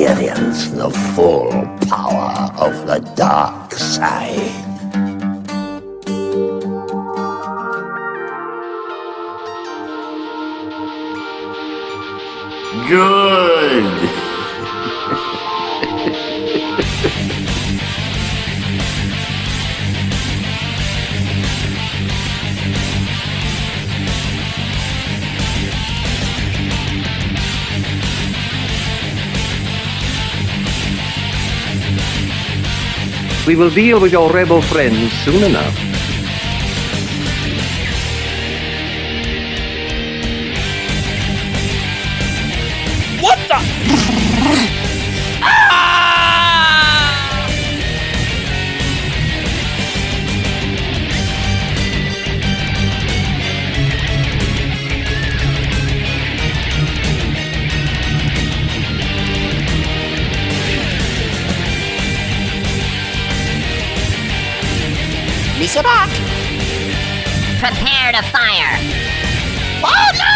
experience the full power of the dark side. Good! We will deal with your rebel friends soon enough. What the? Misa back! Prepare to fire! Oh no!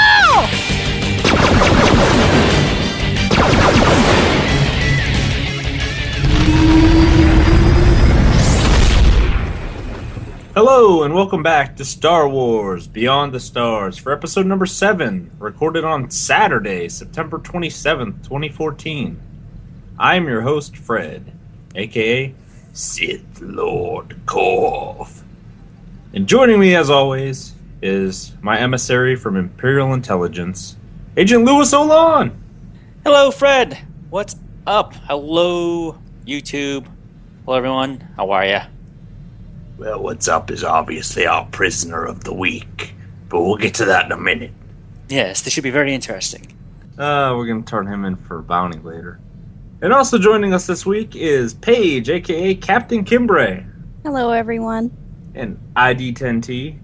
Hello and welcome back to Star Wars Beyond the Stars for episode number 7, recorded on Saturday, September 27th, 2014. I'm your host, Fred, aka Sith Lord Korf. And joining me, as always, is my emissary from Imperial Intelligence, Agent Louis Olan. Hello, Fred. What's up? Hello, YouTube. Hello, everyone. How are ya? Well, what's up is obviously our prisoner of the week, but we'll get to that in a minute. Yes, this should be very interesting. We're going to turn him in for bounty later. And also joining us this week is Paige, aka Captain Kimbray. Hello, everyone. And ID10T,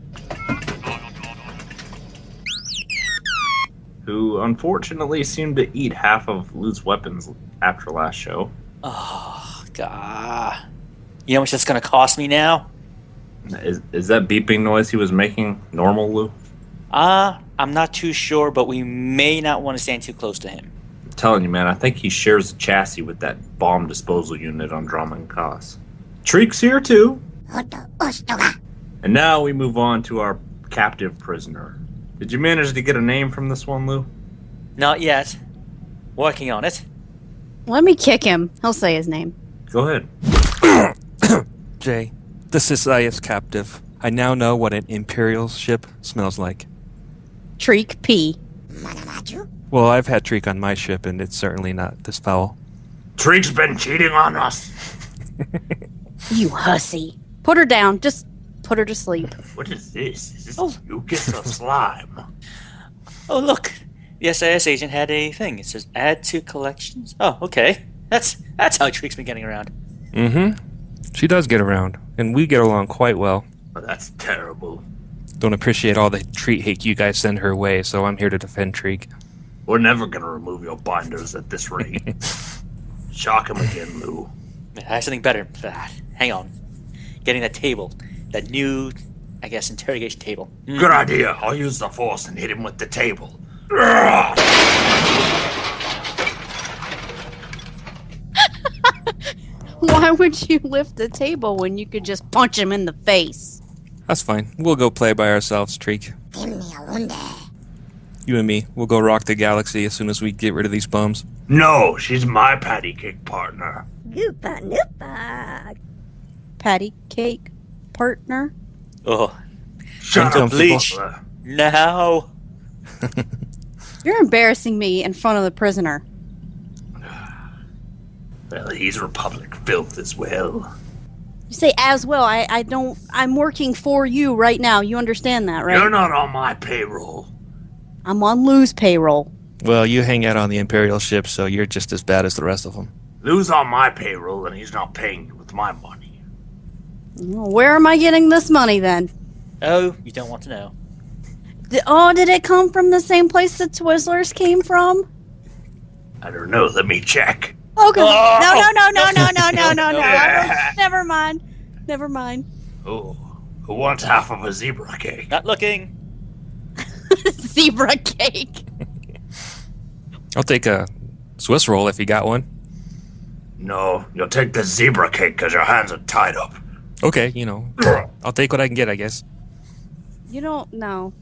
who unfortunately seemed to eat half of Lou's weapons after last show. Oh, God. You know how much that's going to cost me now? Is that beeping noise he was making normal, Lou? I'm not too sure, but we may not want to stand too close to him. I'm telling you, man, I think he shares a chassis with that bomb disposal unit on Drummond Koss. Treek's here, too. And now we move on to our captive prisoner. Did you manage to get a name from this one, Lou? Not yet. Working on it. Let me kick him. He'll say his name. Go ahead. Jay, this is SIS captive. I now know what an Imperial ship smells like. Treek P. Well, I've had Treek on my ship, and it's certainly not this foul. Treek's been cheating on us. You hussy. Put her down. Just put her to sleep. What is this? Is this mucus or slime? Oh, look. The SIS agent had a thing. It says add to collections. Oh, okay. That's how Treek's been getting around. Mm-hmm. She does get around, and we get along quite well. Oh, that's terrible. Don't appreciate all the treat hate you guys send her way, so I'm here to defend Treek. We're never gonna remove your binders at this rate. Shock him again, Lou. I have something better for that. Hang on. Getting that table. That new, I guess, interrogation table. Good idea. I'll use the force and hit him with the table. Why would you lift the table when you could just punch him in the face? That's fine. We'll go play by ourselves, Treek. You and me, we'll go rock the galaxy as soon as we get rid of these bums. No, she's my patty cake partner. Patty cake partner? Oh. Shut up, Bleach. Butler. Now. You're embarrassing me in front of the prisoner. Well, he's Republic filth as well. You say as well. I'm working for you right now. You understand that, right? You're not on my payroll. I'm on Lou's payroll. Well, you hang out on the Imperial ship, so you're just as bad as the rest of them. Lou's on my payroll, and he's not paying you with my money. Well, where am I getting this money, then? Oh, you don't want to know. Did it come from the same place the Twizzlers came from? I don't know. Let me check. Oh, God. Oh. No. Never mind. Oh, who wants half of a zebra cake? Not looking. Zebra cake. I'll take a Swiss roll if you got one. No, you'll take the zebra cake because your hands are tied up. Okay, I'll take what I can get, I guess. You don't. No.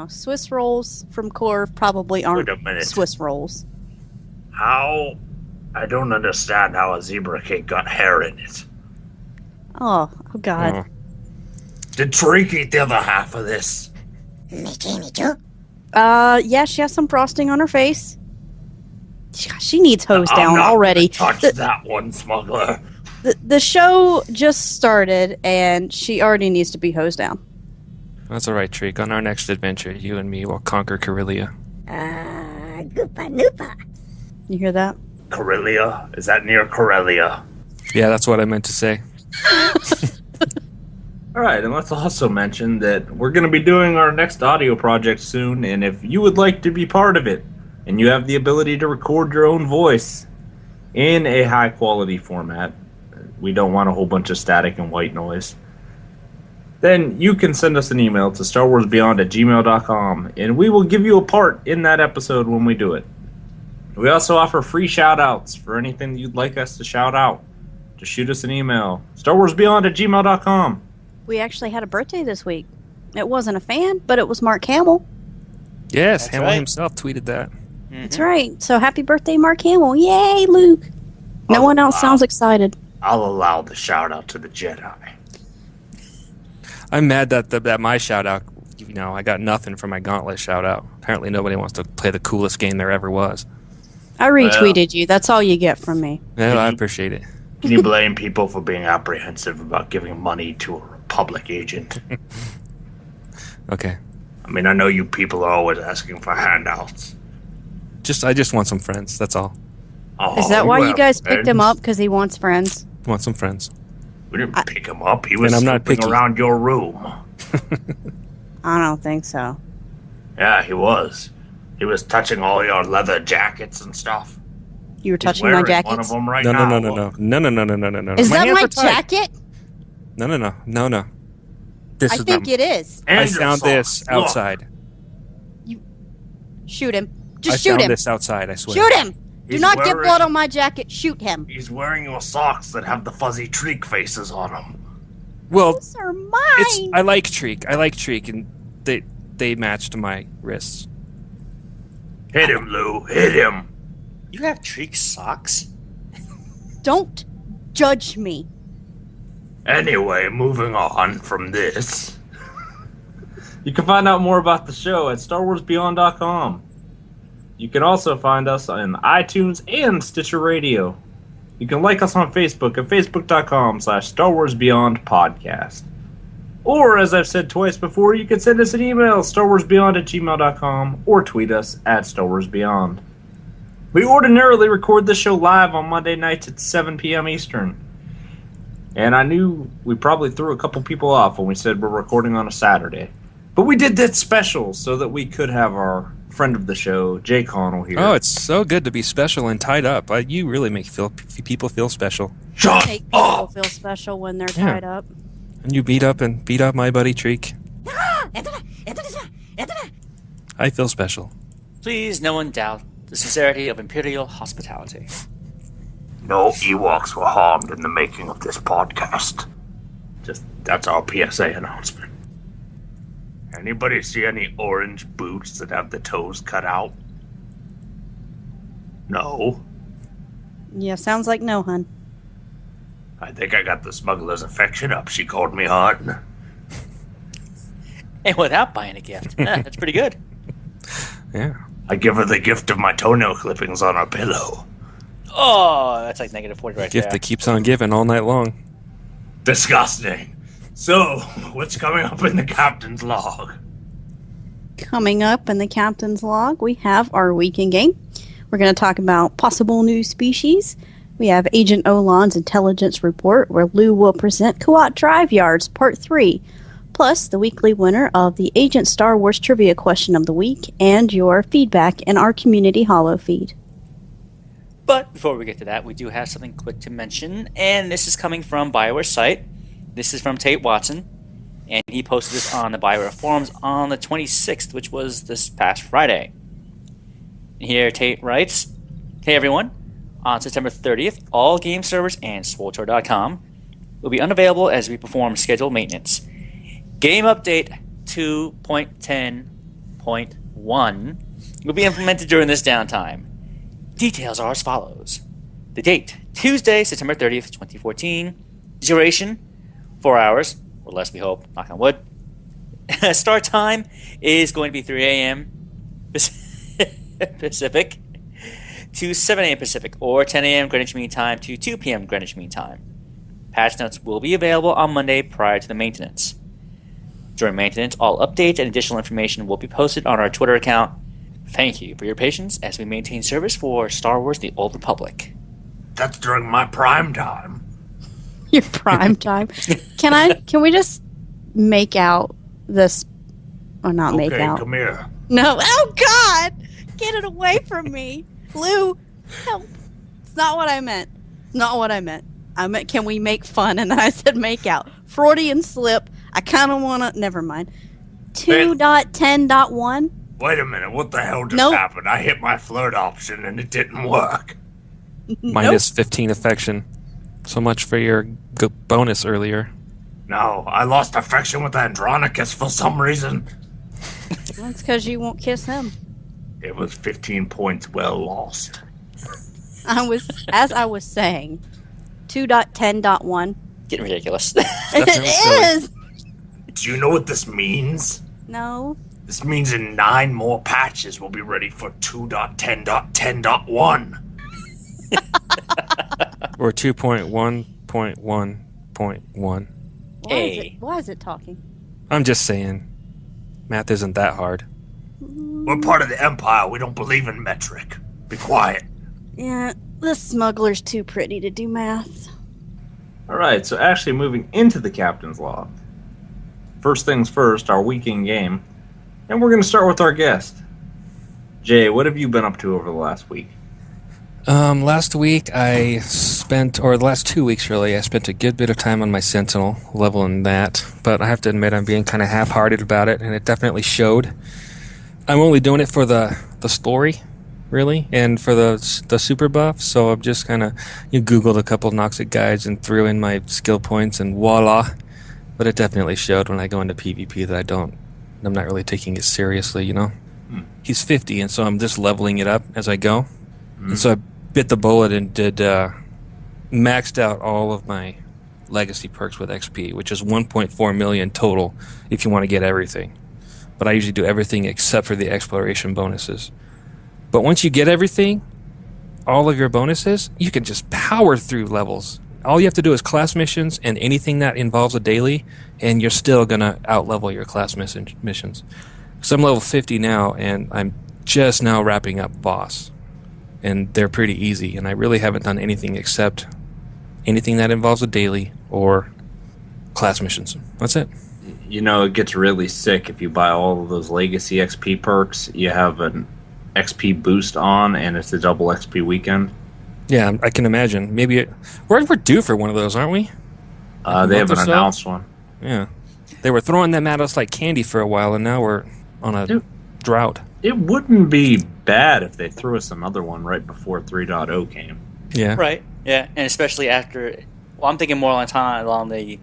Swiss rolls from Corv probably aren't Wait a minute. Swiss rolls. How? I don't understand how a zebra cake got hair in it. Oh God. Did Tariq eat the other half of this? Yeah, she has some frosting on her face. She needs hosed down I'm not already. Touch that one, smuggler. The show just started, and she already needs to be hosed down. That's all right, Treek. On our next adventure, you and me will conquer Corellia. Goopa noopa. You hear that? Corellia? Is that near Corellia? Yeah, that's what I meant to say. All right, and let's also mention that we're going to be doing our next audio project soon, and if you would like to be part of it, and you have the ability to record your own voice in a high-quality format, we don't want a whole bunch of static and white noise, then you can send us an email to StarWarsBeyond@gmail.com, and we will give you a part in that episode when we do it. We also offer free shout-outs for anything you'd like us to shout out. Just shoot us an email, StarWarsBeyond@gmail.com. We actually had a birthday this week. It wasn't a fan, but it was Mark Hamill. Yes, That's Hamill right. himself tweeted that. That's right. So happy birthday, Mark Hamill. Yay, Luke. No one else sounds excited. I'll allow the shout out to the Jedi. I'm mad that my shout out, I got nothing for my Gauntlet shout out. Apparently nobody wants to play the coolest game there ever was. I retweeted you. That's all you get from me. Yeah, I appreciate it. Can you blame people for being apprehensive about giving money to a Republic agent? Okay. I mean, I know you people are always asking for handouts. I just want some friends, that's all. Oh, Is that why you have guys picked him friends? up? Because he wants friends? Want some friends. We didn't pick him up. He was And I'm not snooping picky. around your room. I don't think so. Yeah, he was. He was touching all your leather jackets and stuff. You were He's touching my wearing jackets? one of them right No. now. No. Is that hands my are tied. jacket? No. This I is think not. it is. And I your found socks. this Look, outside. Shoot him. I Just shoot found him. this outside, I swear. Shoot him. Do He's not get wearing- blood on my jacket. Shoot him. He's wearing your socks that have the fuzzy treak faces on them. Well, Those are mine. I like Treek, and they match to my wrists. Hit him, Lou. Hit him. You have Treek socks? Don't judge me. Anyway, moving on from this. You can find out more about the show at StarWarsBeyond.com. You can also find us on iTunes and Stitcher Radio. You can like us on Facebook at Facebook.com/StarWarsBeyondPodcast. Or, as I've said twice before, you can send us an email, StarWarsBeyond@gmail.com, or tweet us at StarWarsBeyond. We ordinarily record this show live on Monday nights at 7 p.m. Eastern. And I knew we probably threw a couple people off when we said we're recording on a Saturday. But we did that special so that we could have our friend of the show, Jay Connell, here. Oh, it's so good to be special and tied up. You really make people feel special. Shut Make people up! feel special when they're Yeah. tied up. And you beat up my buddy Treek. I feel special. Please, no one doubt the sincerity of Imperial hospitality. No Ewoks were harmed in the making of this podcast. That's our PSA announcement. Anybody see any orange boots that have the toes cut out? No. Yeah, sounds like no, hun. I think I got the smuggler's affection up. She called me hon. And without buying a gift. That's pretty good. Yeah. I give her the gift of my toenail clippings on her pillow. Oh, that's like -40 right Gift there. that keeps on giving all night long. Disgusting. So, what's coming up in the captain's log? Coming up in the captain's log, we have our weekend game. We're going to talk about possible new species. We have Agent Olan's intelligence report, where Lou will present Kuat Drive Yards Part 3, plus the weekly winner of the Agent Star Wars Trivia Question of the Week, and your feedback in our community holo feed. But before we get to that, we do have something quick to mention, and this is coming from BioWare's site. This is from Tate Watson, and he posted this on the BioWare forums on the 26th, which was this past Friday. And here Tate writes, "Hey everyone, On September 30th, all game servers and SWTOR.com will be unavailable as we perform scheduled maintenance. Game Update 2.10.1 will be implemented during this downtime. Details are as follows. The date, Tuesday, September 30th, 2014. Duration, 4 hours, or less we hope, knock on wood. Start time is going to be 3 a.m. Pacific to 7 a.m. Pacific, or 10 a.m. Greenwich Mean Time to 2 p.m. Greenwich Mean Time. Patch notes will be available on Monday prior to the maintenance. During maintenance, all updates and additional information will be posted on our Twitter account. Thank you for your patience as we maintain service for Star Wars The Old Republic. That's during my prime time. Your prime time. Can we just make out this, or not make out? Okay, come here. No. Oh, God! Get it away from me. Lou, help. It's not what I meant. Not what I meant. I meant, can we make fun? And then I said make out. Freudian slip. I kind of want to... Never mind. 2.10.1? Wait a minute. What the hell just Nope. happened? I hit my flirt option and it didn't work. Minus 15 affection. So much for your bonus earlier. No, I lost affection with Andronicus for some reason. That's because you won't kiss him. It was 15 points well lost. As I was saying, 2.10.1. Getting ridiculous. It is! Do you know what this means? No. This means in 9 more patches we'll be ready for 2.10.10.1. Or 2.1.1.1. Why is it talking? I'm just saying. Math isn't that hard. We're part of the Empire. We don't believe in metric. Be quiet. Yeah, this smuggler's too pretty to do math. Alright, so actually moving into the captain's log. First things first, our weekend game. And we're going to start with our guest. Jay, what have you been up to over the last week? Last week I spent, or the last 2 weeks really, I spent a good bit of time on my Sentinel, leveling that. But I have to admit I'm being kind of half-hearted about it, and it definitely showed. I'm only doing it for the story, really, and for the super buff, so I'm just kind of Googled a couple of Noxic guides and threw in my skill points, and voila. But it definitely showed when I go into PvP that I'm not really taking it seriously, He's 50, and so I'm just leveling it up as I go. And so I bit the bullet and did maxed out all of my legacy perks with XP, which is 1.4 million total if you want to get everything. But I usually do everything except for the exploration bonuses. But once you get everything, all of your bonuses, you can just power through levels. All you have to do is class missions and anything that involves a daily, and you're still going to out-level your class missions. So I'm level 50 now, and I'm just now wrapping up boss. And they're pretty easy, and I really haven't done anything except anything that involves a daily or class missions. That's it. It gets really sick if you buy all of those legacy XP perks. You have an XP boost on, and it's a double XP weekend. Yeah, I can imagine. Maybe we're due for one of those, aren't we? They haven't announced one. Yeah. They were throwing them at us like candy for a while, and now we're on a drought. It wouldn't be bad if they threw us another one right before 3.0 came. Yeah. Right. Yeah, and especially after... Well, I'm thinking more along the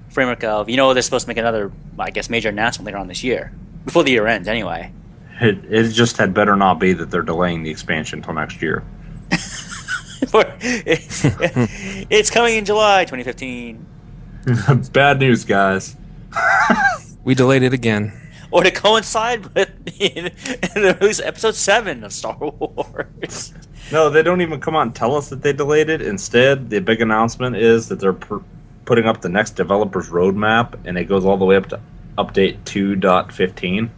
framework of, they're supposed to make another, I guess, major announcement later on this year. Before the year ends, anyway. It just had better not be that they're delaying the expansion until next year. It's coming in July 2015. Bad news, guys. We delayed it again. Or to coincide with the release of Episode 7 of Star Wars. No, they don't even come out and tell us that they delayed it. Instead, the big announcement is that they're putting up the next developer's roadmap, and it goes all the way up to update 2.15.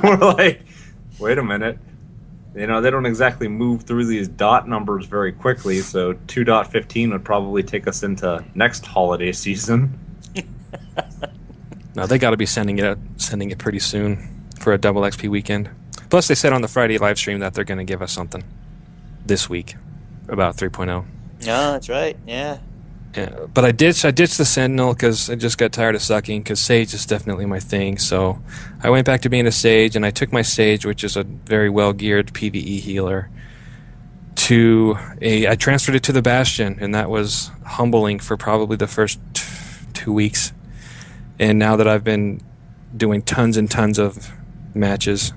We're like, wait a minute. They don't exactly move through these dot numbers very quickly, so 2.15 would probably take us into next holiday season. No, they got to be sending it pretty soon for a double XP weekend. Plus, they said on the Friday live stream that they're going to give us something this week about 3.0. No, that's right. Yeah. Yeah, but I ditched the Sentinel because I just got tired of sucking, because Sage is definitely my thing. So I went back to being a Sage, and I took my Sage, which is a very well-geared PvE healer, I transferred it to the Bastion, and that was humbling for probably the first 2 weeks. And now that I've been doing tons and tons of matches,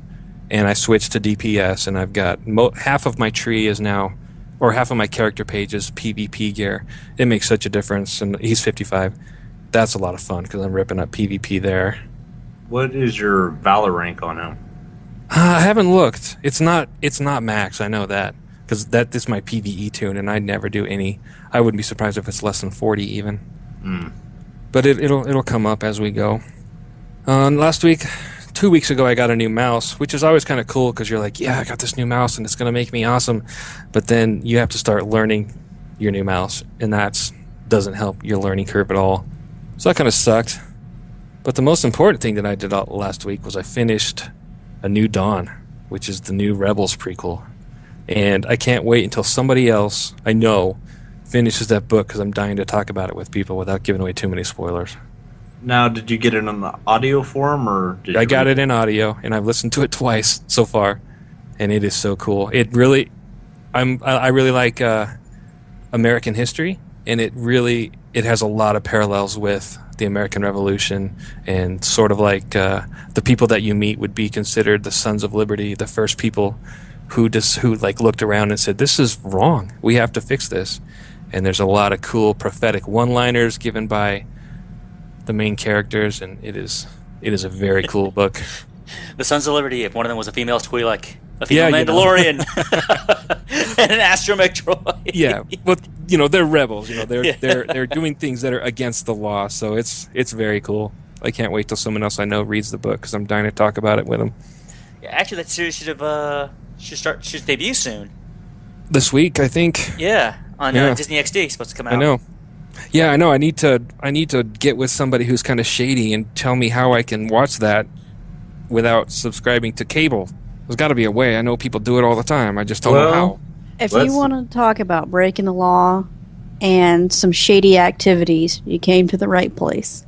and I switched to DPS, and I've got half of my tree is now, or half of my character page is PvP gear. It makes such a difference, and he's 55. That's a lot of fun because I'm ripping up PvP there. What is your Valor rank on him? I haven't looked. It's not max. I know that because that is my PvE tune, and I never do any. I wouldn't be surprised if it's less than 40 even. But it'll come up as we go. Last week, 2 weeks ago, I got a new mouse, which is always kind of cool because you're like, yeah, I got this new mouse and it's gonna make me awesome. But then you have to start learning your new mouse, and that doesn't help your learning curve at all. So that kind of sucked. But the most important thing that I did last week was I finished A New Dawn, which is the new Rebels prequel. And I can't wait until somebody else I know finishes that book because I'm dying to talk about it with people without giving away too many spoilers. Now, did you get it in the audio form, or did I got it in audio, and I've listened to it twice so far, and it is so cool. I really like American history, and it has a lot of parallels with the American Revolution, and sort of like the people that you meet would be considered the Sons of Liberty, the first people who looked around and said, "This is wrong. We have to fix this." And there's a lot of cool prophetic one-liners given by the main characters, and it is a very cool book. The Sons of Liberty, if one of them was a female Twi'lek, a female Mandalorian, and an astromech droid. Yeah, but they're rebels. They're doing things that are against the law. So it's very cool. I can't wait till someone else I know reads the book because I'm dying to talk about it with them. Yeah, actually, that series should debut soon. This week, I think. Yeah, on Disney XD, it's supposed to come out. I know. Yeah, I know. I need to get with somebody who's kind of shady and tell me how I can watch that without subscribing to cable. There's got to be a way. I know people do it all the time. I just don't know how. If you want to talk about breaking the law and some shady activities, you came to the right place.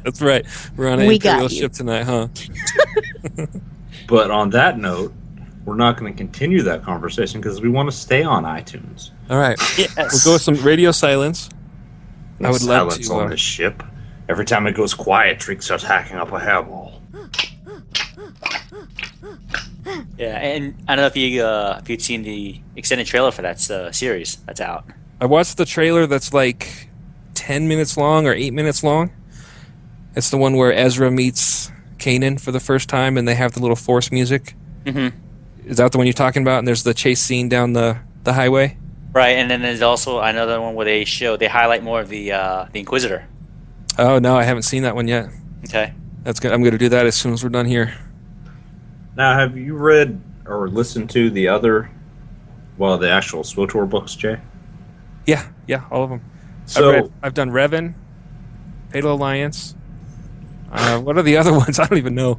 That's right. We're on an Imperial ship tonight, huh? But on that note, we're not going to continue that conversation because we want to stay on iTunes. All right. Yes. We'll go with some radio silence. I would love Silence to. on this ship. Every time it goes quiet, Trick starts hacking up a hairball. Yeah, and I don't know if you'd seen the extended trailer for that series that's out. I watched the trailer that's like 10 minutes long or 8 minutes long. It's the one where Ezra meets Kanan for the first time and they have the little Force music. Mm-hmm. Is that the one you're talking about? And there's the chase scene down the highway? Right, and then there's also another one where they highlight more of the Inquisitor. Oh, no, I haven't seen that one yet. Okay. That's good. I'm going to do that as soon as we're done here. Now, have you read or listened to the actual SWTOR books, Jay? Yeah, all of them. So I've done Revan, Fatal Alliance. What are the other ones? I don't even know.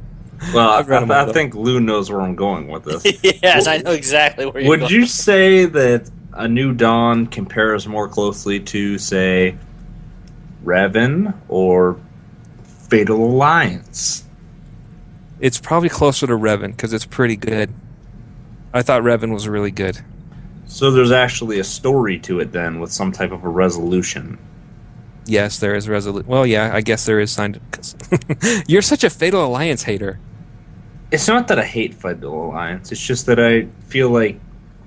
Well, I think Lou knows where I'm going with this. Yes, I know exactly where you're going. Would you say that A New Dawn compares more closely to, say, Revan or Fatal Alliance? It's probably closer to Revan because it's pretty good. I thought Revan was really good. So there's actually a story to it then with some type of a resolution. Yes, there is resolution. Well, yeah, I guess there is signed. You're such a Fatal Alliance hater. It's not that I hate Fatal Alliance. It's just that I feel like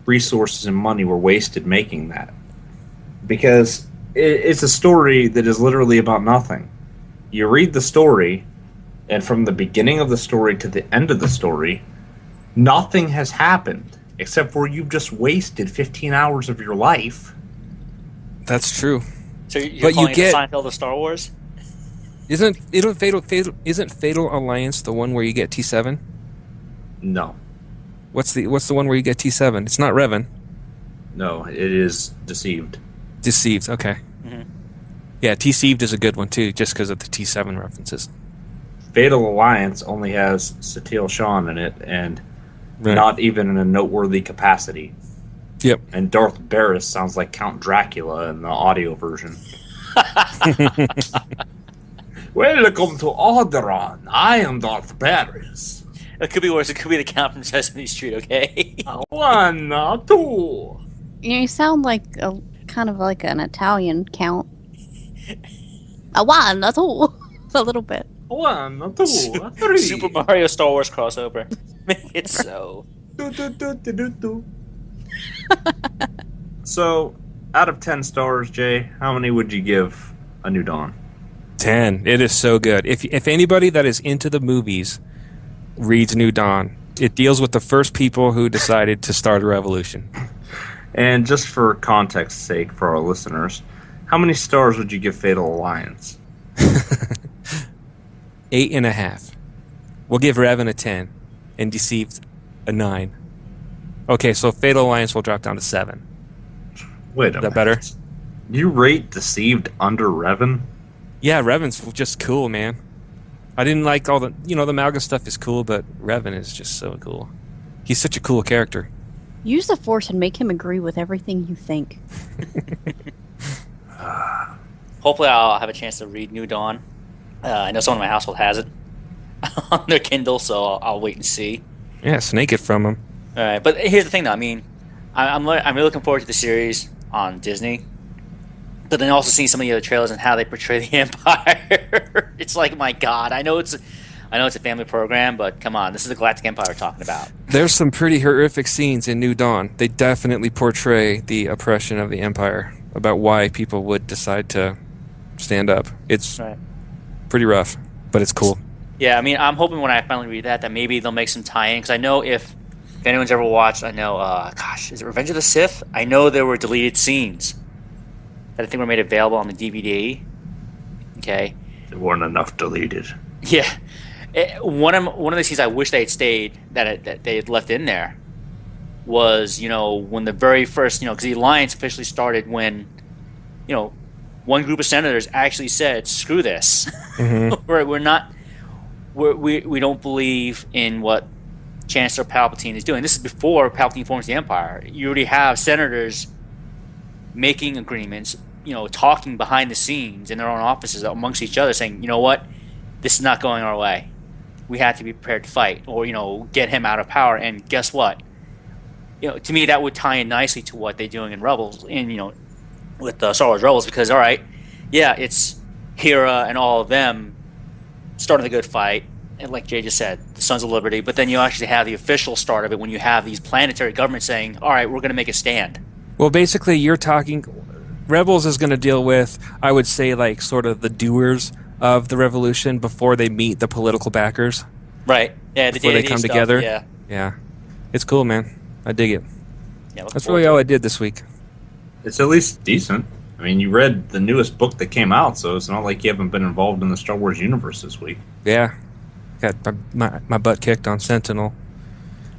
resources and money were wasted making that. Because it's a story that is literally about nothing. You read the story, and from the beginning of the story to the end of the story, nothing has happened except for you've just wasted 15 hours of your life. That's true. So you're calling it the Seinfeld of Star Wars? Isn't Fatal Alliance the one where you get T7? No. What's the one where you get T7? It's not Revan. No, it is Deceived. Deceived, okay. Mm-hmm. Yeah, T-Seeved is a good one too, just because of the T7 references. Fatal Alliance only has Satele Shan in it, and not even in a noteworthy capacity. Yep. And Darth Barris sounds like Count Dracula in the audio version. Welcome to Alderaan. I am Darth Barris. It could be worse. It could be the Count from Sesame Street. Okay. 1, 2. You sound like kind of like an Italian count. A one, a two, a little bit. 1, 2, 3. Super Mario Star Wars crossover. Make it so. So, out of 10 stars, Jay, how many would you give A New Dawn? 10. It is so good. If anybody that is into the movies reads New Dawn, it deals with the first people who decided to start a revolution. And just for context's sake for our listeners, how many stars would you give Fatal Alliance? 8.5. We'll give Revan a 10 and Deceived a 9. Okay, so Fatal Alliance will drop down to 7. Wait a Is minute. that better? You rate Deceived under Revan? Yeah, Revan's just cool, man. I didn't like all the, the Malga stuff is cool, but Revan is just so cool. He's such a cool character. Use the Force and make him agree with everything you think. Hopefully, I'll have a chance to read New Dawn. I know someone in my household has it on their Kindle, so I'll wait and see. Yeah, snake it from him. All right, but here's the thing, though. I mean, I'm really looking forward to the series on Disney, but then also seeing some of the other trailers and how they portray the Empire. It's like, my God, I know it's a family program, but come on, this is the Galactic Empire we're talking about. There's some pretty horrific scenes in New Dawn. They definitely portray the oppression of the Empire, about why people would decide to stand up. It's pretty rough, but it's cool. Yeah, I mean, I'm hoping when I finally read that maybe they'll make some tie-in, because I know if anyone's ever watched, I know, is it Revenge of the Sith? I know there were deleted scenes that I think were made available on the DVD. Okay. There weren't enough deleted. Yeah. One of the scenes I wish they had stayed, that they had left in there, was, when the very first, because the Alliance officially started when, one group of senators actually said, screw this. Mm-hmm. We don't believe in what Chancellor Palpatine is doing. This is before Palpatine forms the Empire. You already have senators making agreements, talking behind the scenes in their own offices amongst each other, saying, you know what, this is not going our way. We have to be prepared to fight, or get him out of power. And guess what? To me, that would tie in nicely to what they're doing in Rebels, with the Star Wars Rebels, because it's Hera and all of them starting the good fight, and like Jay just said, the Sons of Liberty. But then you actually have the official start of it when you have these planetary governments saying, "All right, we're going to make a stand." Well, basically, you're talking. Rebels is going to deal with, I would say, like sort of the doers of the revolution before they meet the political backers. Right. Yeah. Before they come stuff, together. Yeah. Yeah. It's cool, man. I dig it. Yeah. That's really all I did this week. It's at least decent. I mean, you read the newest book that came out, so it's not like you haven't been involved in the Star Wars universe this week. Yeah. Got my butt kicked on Sentinel.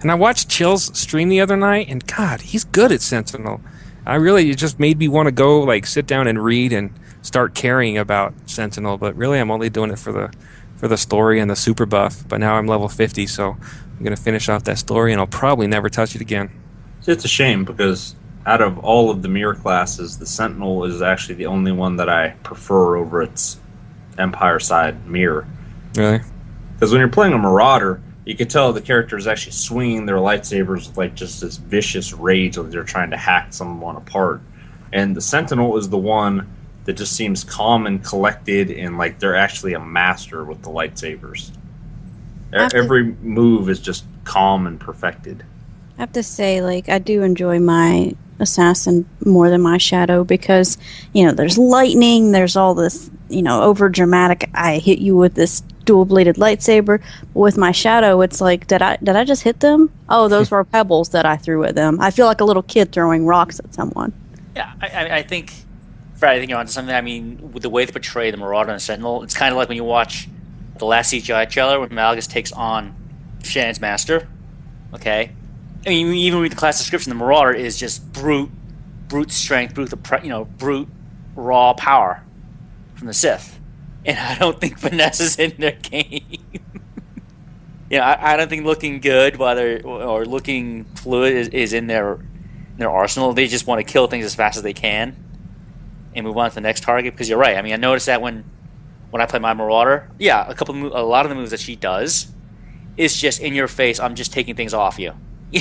And I watched Chill's stream the other night, and God, he's good at Sentinel. It just made me want to go, sit down and read and start caring about Sentinel, but really I'm only doing it for the story and the super buff. But now I'm level 50, so I'm going to finish off that story, and I'll probably never touch it again. It's a shame, because out of all of the mirror classes, the Sentinel is actually the only one that I prefer over its Empire side mirror. Really? Because when you're playing a Marauder, you can tell the character is actually swinging their lightsabers with just this vicious rage, like they're trying to hack someone apart. And the Sentinel is the one that just seems calm and collected, and like they're actually a master with the lightsabers. Every move is just calm and perfected. I have to say, I do enjoy my assassin more than my shadow, because, there's lightning, there's all this, over dramatic, I hit you with this dual-bladed lightsaber. But with my shadow, it's like, did I just hit them? Oh, those were pebbles that I threw at them. I feel like a little kid throwing rocks at someone. Yeah, I think, Fred, I think you're onto something. I mean, with the way they portray the Marauder and Sentinel, it's kind of like when you watch the last CGI trailer when Malgus takes on Shannon's master. Okay? I mean, you even read the class description, the Marauder is just brute strength, brute raw power from the Sith. And I don't think finesse is in their game. I don't think looking good or looking fluid is in their arsenal. They just want to kill things as fast as they can and move on to the next target. Because you're right. I mean, I noticed that when I play my Marauder, a lot of the moves that she does It's just in your face. I'm just taking things off you,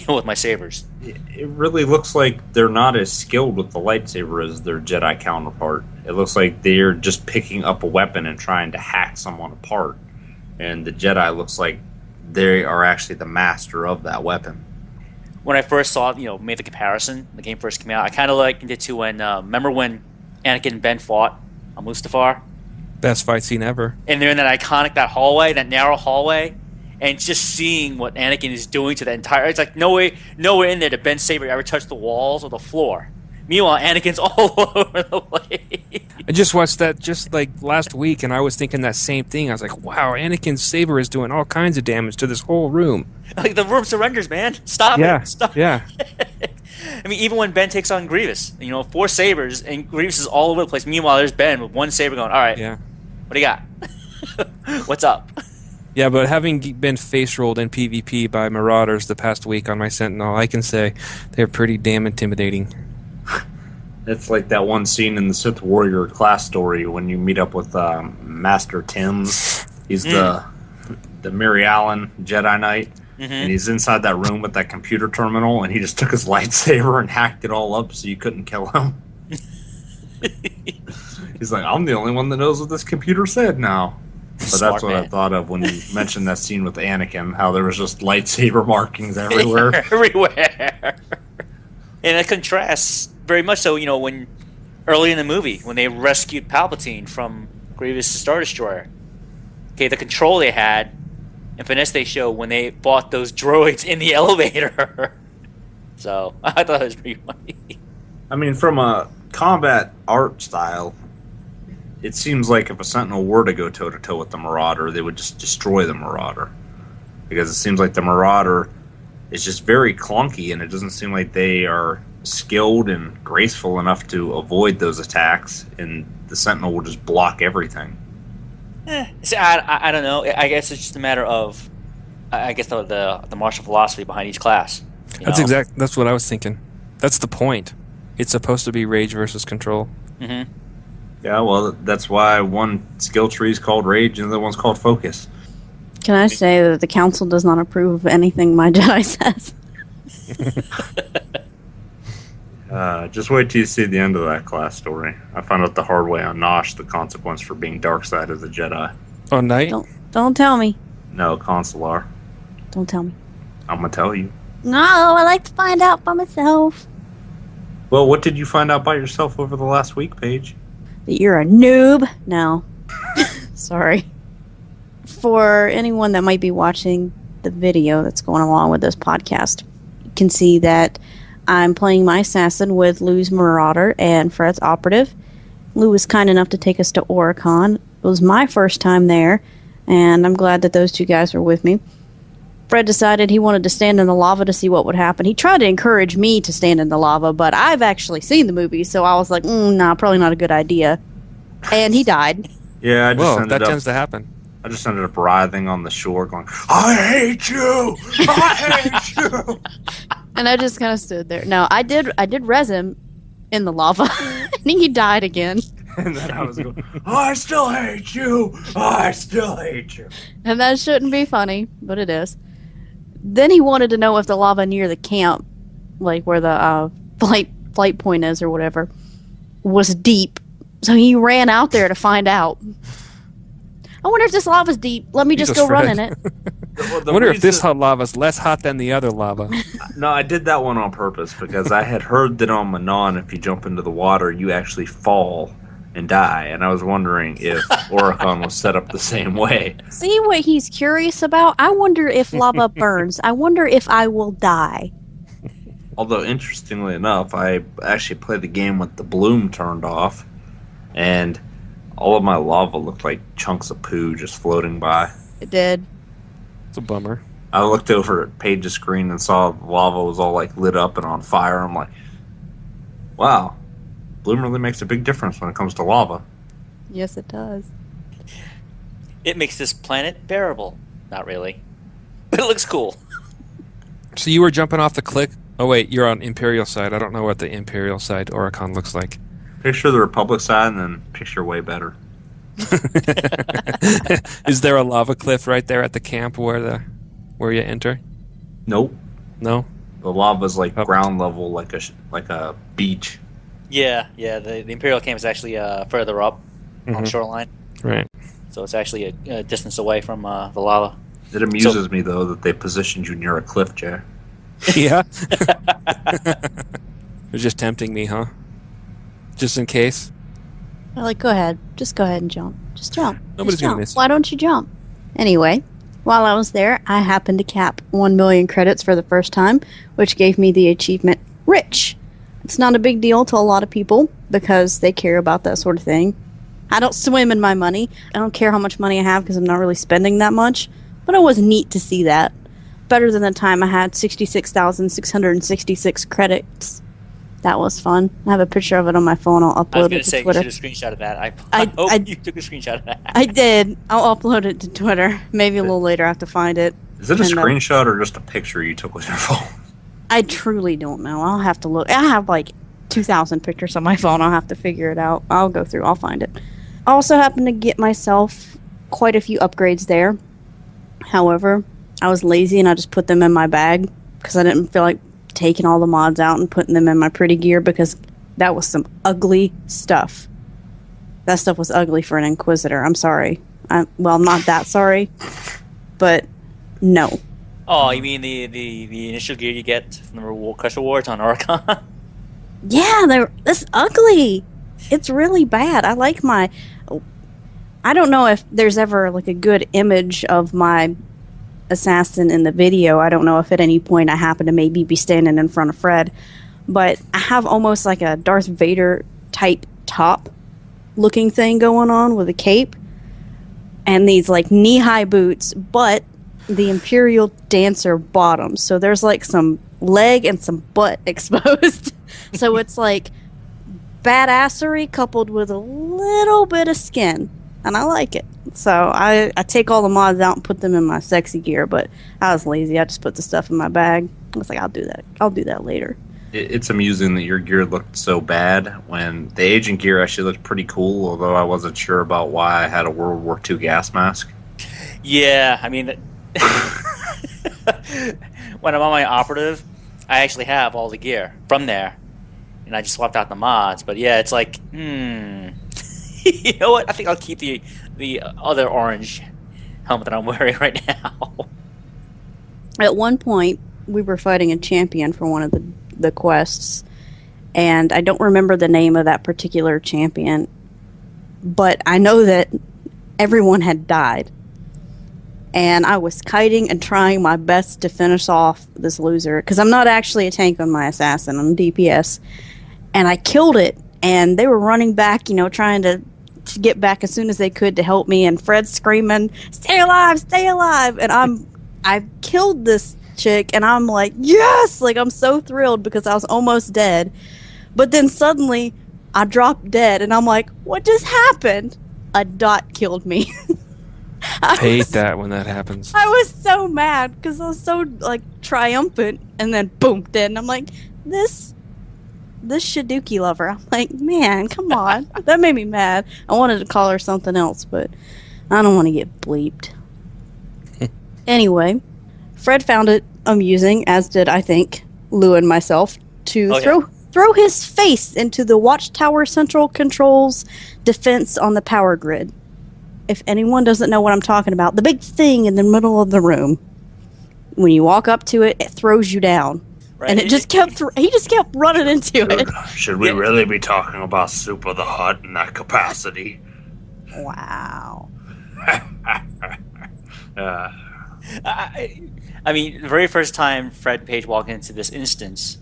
with my sabers. It really looks like they're not as skilled with the lightsaber as their Jedi counterpart. It looks like they're just picking up a weapon and trying to hack someone apart. And the Jedi looks like they are actually the master of that weapon. When I first saw, made the comparison, the game first came out, I kind of likened it to when, remember when Anakin and Ben fought on Mustafar? Best fight scene ever. And they're in that that narrow hallway, and just seeing what Anakin is doing to the entire... It's like nowhere in there did Ben's saber ever touch the walls or the floor. Meanwhile, Anakin's all over the place. I just watched that just like last week, and I was thinking that same thing. I was like, wow, Anakin's saber is doing all kinds of damage to this whole room. Like, the room surrenders, man. Stop it. Stop. Yeah. I mean, even when Ben takes on Grievous, 4 sabers, and Grievous is all over the place. Meanwhile, there's Ben with 1 saber going, all right, what do you got? What's up? Yeah, but having been face rolled in PvP by Marauders the past week on my Sentinel, I can say they're pretty damn intimidating. It's like that one scene in the Sith Warrior class story when you meet up with Master Timms. He's the Mary Allen Jedi Knight, and he's inside that room with that computer terminal, and he just took his lightsaber and hacked it all up so you couldn't kill him. He's like, I'm the only one that knows what this computer said now. But that's what I thought of when you mentioned that scene with Anakin, how there was just lightsaber markings everywhere. Everywhere. And it contrasts very much so, when early in the movie, when they rescued Palpatine from Grievous' Star Destroyer. Okay, the control they had, and finesse they show when they fought those droids in the elevator. So, I thought it was pretty funny. I mean, from a combat art style, it seems like if a Sentinel were to go toe-to-toe with the Marauder, they would just destroy the Marauder. Because it seems like the Marauder is just very clunky, and it doesn't seem like they are skilled and graceful enough to avoid those attacks, and the Sentinel will just block everything. See, I don't know. I guess it's just a matter of, the martial philosophy behind each class. That's what I was thinking. That's the point. It's supposed to be rage versus control. Mm-hmm. Yeah, well, that's why one skill tree is called rage and the other one's called focus. Can I say that the council does not approve of anything my Jedi says? Just wait till you see the end of that class story. I found out the hard way on Nosh the consequence for being dark side as a Jedi. On night? Don't tell me. No, Consular. Don't tell me. I'm gonna tell you. No, I like to find out by myself. Well, what did you find out by yourself over the last week, Paige? That you're a noob? No. Sorry. For anyone that might be watching the video that's going along with this podcast, you can see that I'm playing my assassin with Lou's Marauder and Fred's Operative. Lou was kind enough to take us to Oricon. It was my first time there, and I'm glad that those two guys were with me. Fred decided he wanted to stand in the lava to see what would happen. He tried to encourage me to stand in the lava, but I've actually seen the movie, so I was like, nah, probably not a good idea. And he died. Yeah, that tends to happen. I just ended up writhing on the shore going, I hate you! I hate you! And I just kind of stood there. No, I did res him in the lava. And he died again. And then I was going, I still hate you! I still hate you! And that shouldn't be funny, but it is. Then he wanted to know if the lava near the camp, like where the flight point is or whatever, was deep. So he ran out there to find out. I wonder if this lava's deep. Let me just go run in it. I wonder if this hot lava's less hot than the other lava. No, I did that one on purpose because I had heard that on Manon, if you jump into the water, you actually fall and die. And I was wondering if Oricon was set up the same way. See what he's curious about? I wonder if lava burns. I wonder if I will die. Although, interestingly enough, I actually played the game with the bloom turned off, and all of my lava looked like chunks of poo just floating by. It did. It's a bummer. I looked over at Paige's screen and saw the lava was all like lit up and on fire. I'm like, wow, bloom really makes a big difference when it comes to lava. Yes, it does. It makes this planet bearable. Not really. But it looks cool. So you were jumping off the cliff. Oh, wait, you're on Imperial side. I don't know what the Imperial side Oricon looks like. Picture the Republic side and then picture way better. Is there a lava cliff right there at the camp where the... where you enter? Nope. No? The lava's like Oh. ground level, like a beach. Yeah. The Imperial camp is actually further up on the shoreline. Right. So it's actually a distance away from the lava. It amuses me, though, that they positioned you near a cliff, Jay. Yeah. They're just tempting me, huh? Just in case. They're like, go ahead. Just go ahead and jump. Just jump. Nobody's Just gonna jump. miss you. Why don't you jump? Anyway, while I was there, I happened to cap 1 million credits for the first time, which gave me the achievement Rich. It's not a big deal to a lot of people because they care about that sort of thing. I don't swim in my money. I don't care how much money I have because I'm not really spending that much. But it was neat to see that. Better than the time I had 66,666 credits. That was fun. I have a picture of it on my phone. I'll I was upload going it to to say, you Twitter. should have screenshotted that. I I- hope I- you took a screenshot of that. I did. I'll upload it to Twitter. Maybe a little later I have to find it. Is it a And, screenshot or just a picture you took with your phone? I truly don't know. I'll have to look. I have like 2,000 pictures on my phone. I'll have to figure it out. I'll go through. I'll find it. I also happened to get myself quite a few upgrades there. However, I was lazy and I just put them in my bag because I didn't feel like taking all the mods out and putting them in my pretty gear because that was some ugly stuff. That stuff was ugly for an Inquisitor. I'm sorry. I'm not that sorry, but no. Oh, you mean the initial gear you get from the Crush Awards on Oricon? Yeah, that's ugly. It's really bad. I like my... I don't know if there's ever like a good image of my assassin in the video. I don't know if at any point I happen to maybe be standing in front of Fred. But I have almost like a Darth Vader type top looking thing going on with a cape. And these like knee-high boots, but the Imperial Dancer bottoms. So there's like some leg and some butt exposed. So it's like badassery coupled with a little bit of skin. And I like it. So I take all the mods out and put them in my sexy gear, but I was lazy. I just put the stuff in my bag. I was like, I'll do that. I'll do that later. It's amusing that your gear looked so bad when the agent gear actually looked pretty cool, although I wasn't sure about why I had a World War II gas mask. Yeah, I mean, when I'm on my operative, I actually have all the gear from there, and I just swapped out the mods. But yeah, it's like, you know what? I think I'll keep the other orange helmet that I'm wearing right now. At one point, we were fighting a champion for one of the quests, and I don't remember the name of that particular champion, but I know that everyone had died. And I was kiting and trying my best to finish off this loser, because I'm not actually a tank on my assassin, I'm DPS. And I killed it, and they were running back, trying to get back as soon as they could to help me, and Fred's screaming, "Stay alive, stay alive!" And I killed this chick, and I'm like, yes! Like, I'm so thrilled because I was almost dead. But then suddenly, I dropped dead, and I'm like, what just happened? A dot killed me. I hate that when that happens. I was so mad because I was so like triumphant, and then boom, dead. And I'm like, this Shaduki lover. I'm like, man, come on. That made me mad. I wanted to call her something else, but I don't want to get bleeped. Anyway, Fred found it amusing, as did I think Lou and myself, to throw his face into the Watchtower Central Control's defense on the power grid. If anyone doesn't know what I'm talking about, the big thing in the middle of the room, when you walk up to it, it throws you down. Right. And it just kept he just kept running into it. Should we really be talking about Soup of the Hut in that capacity? Wow. I mean, the very first time Fred Page walked into this instance,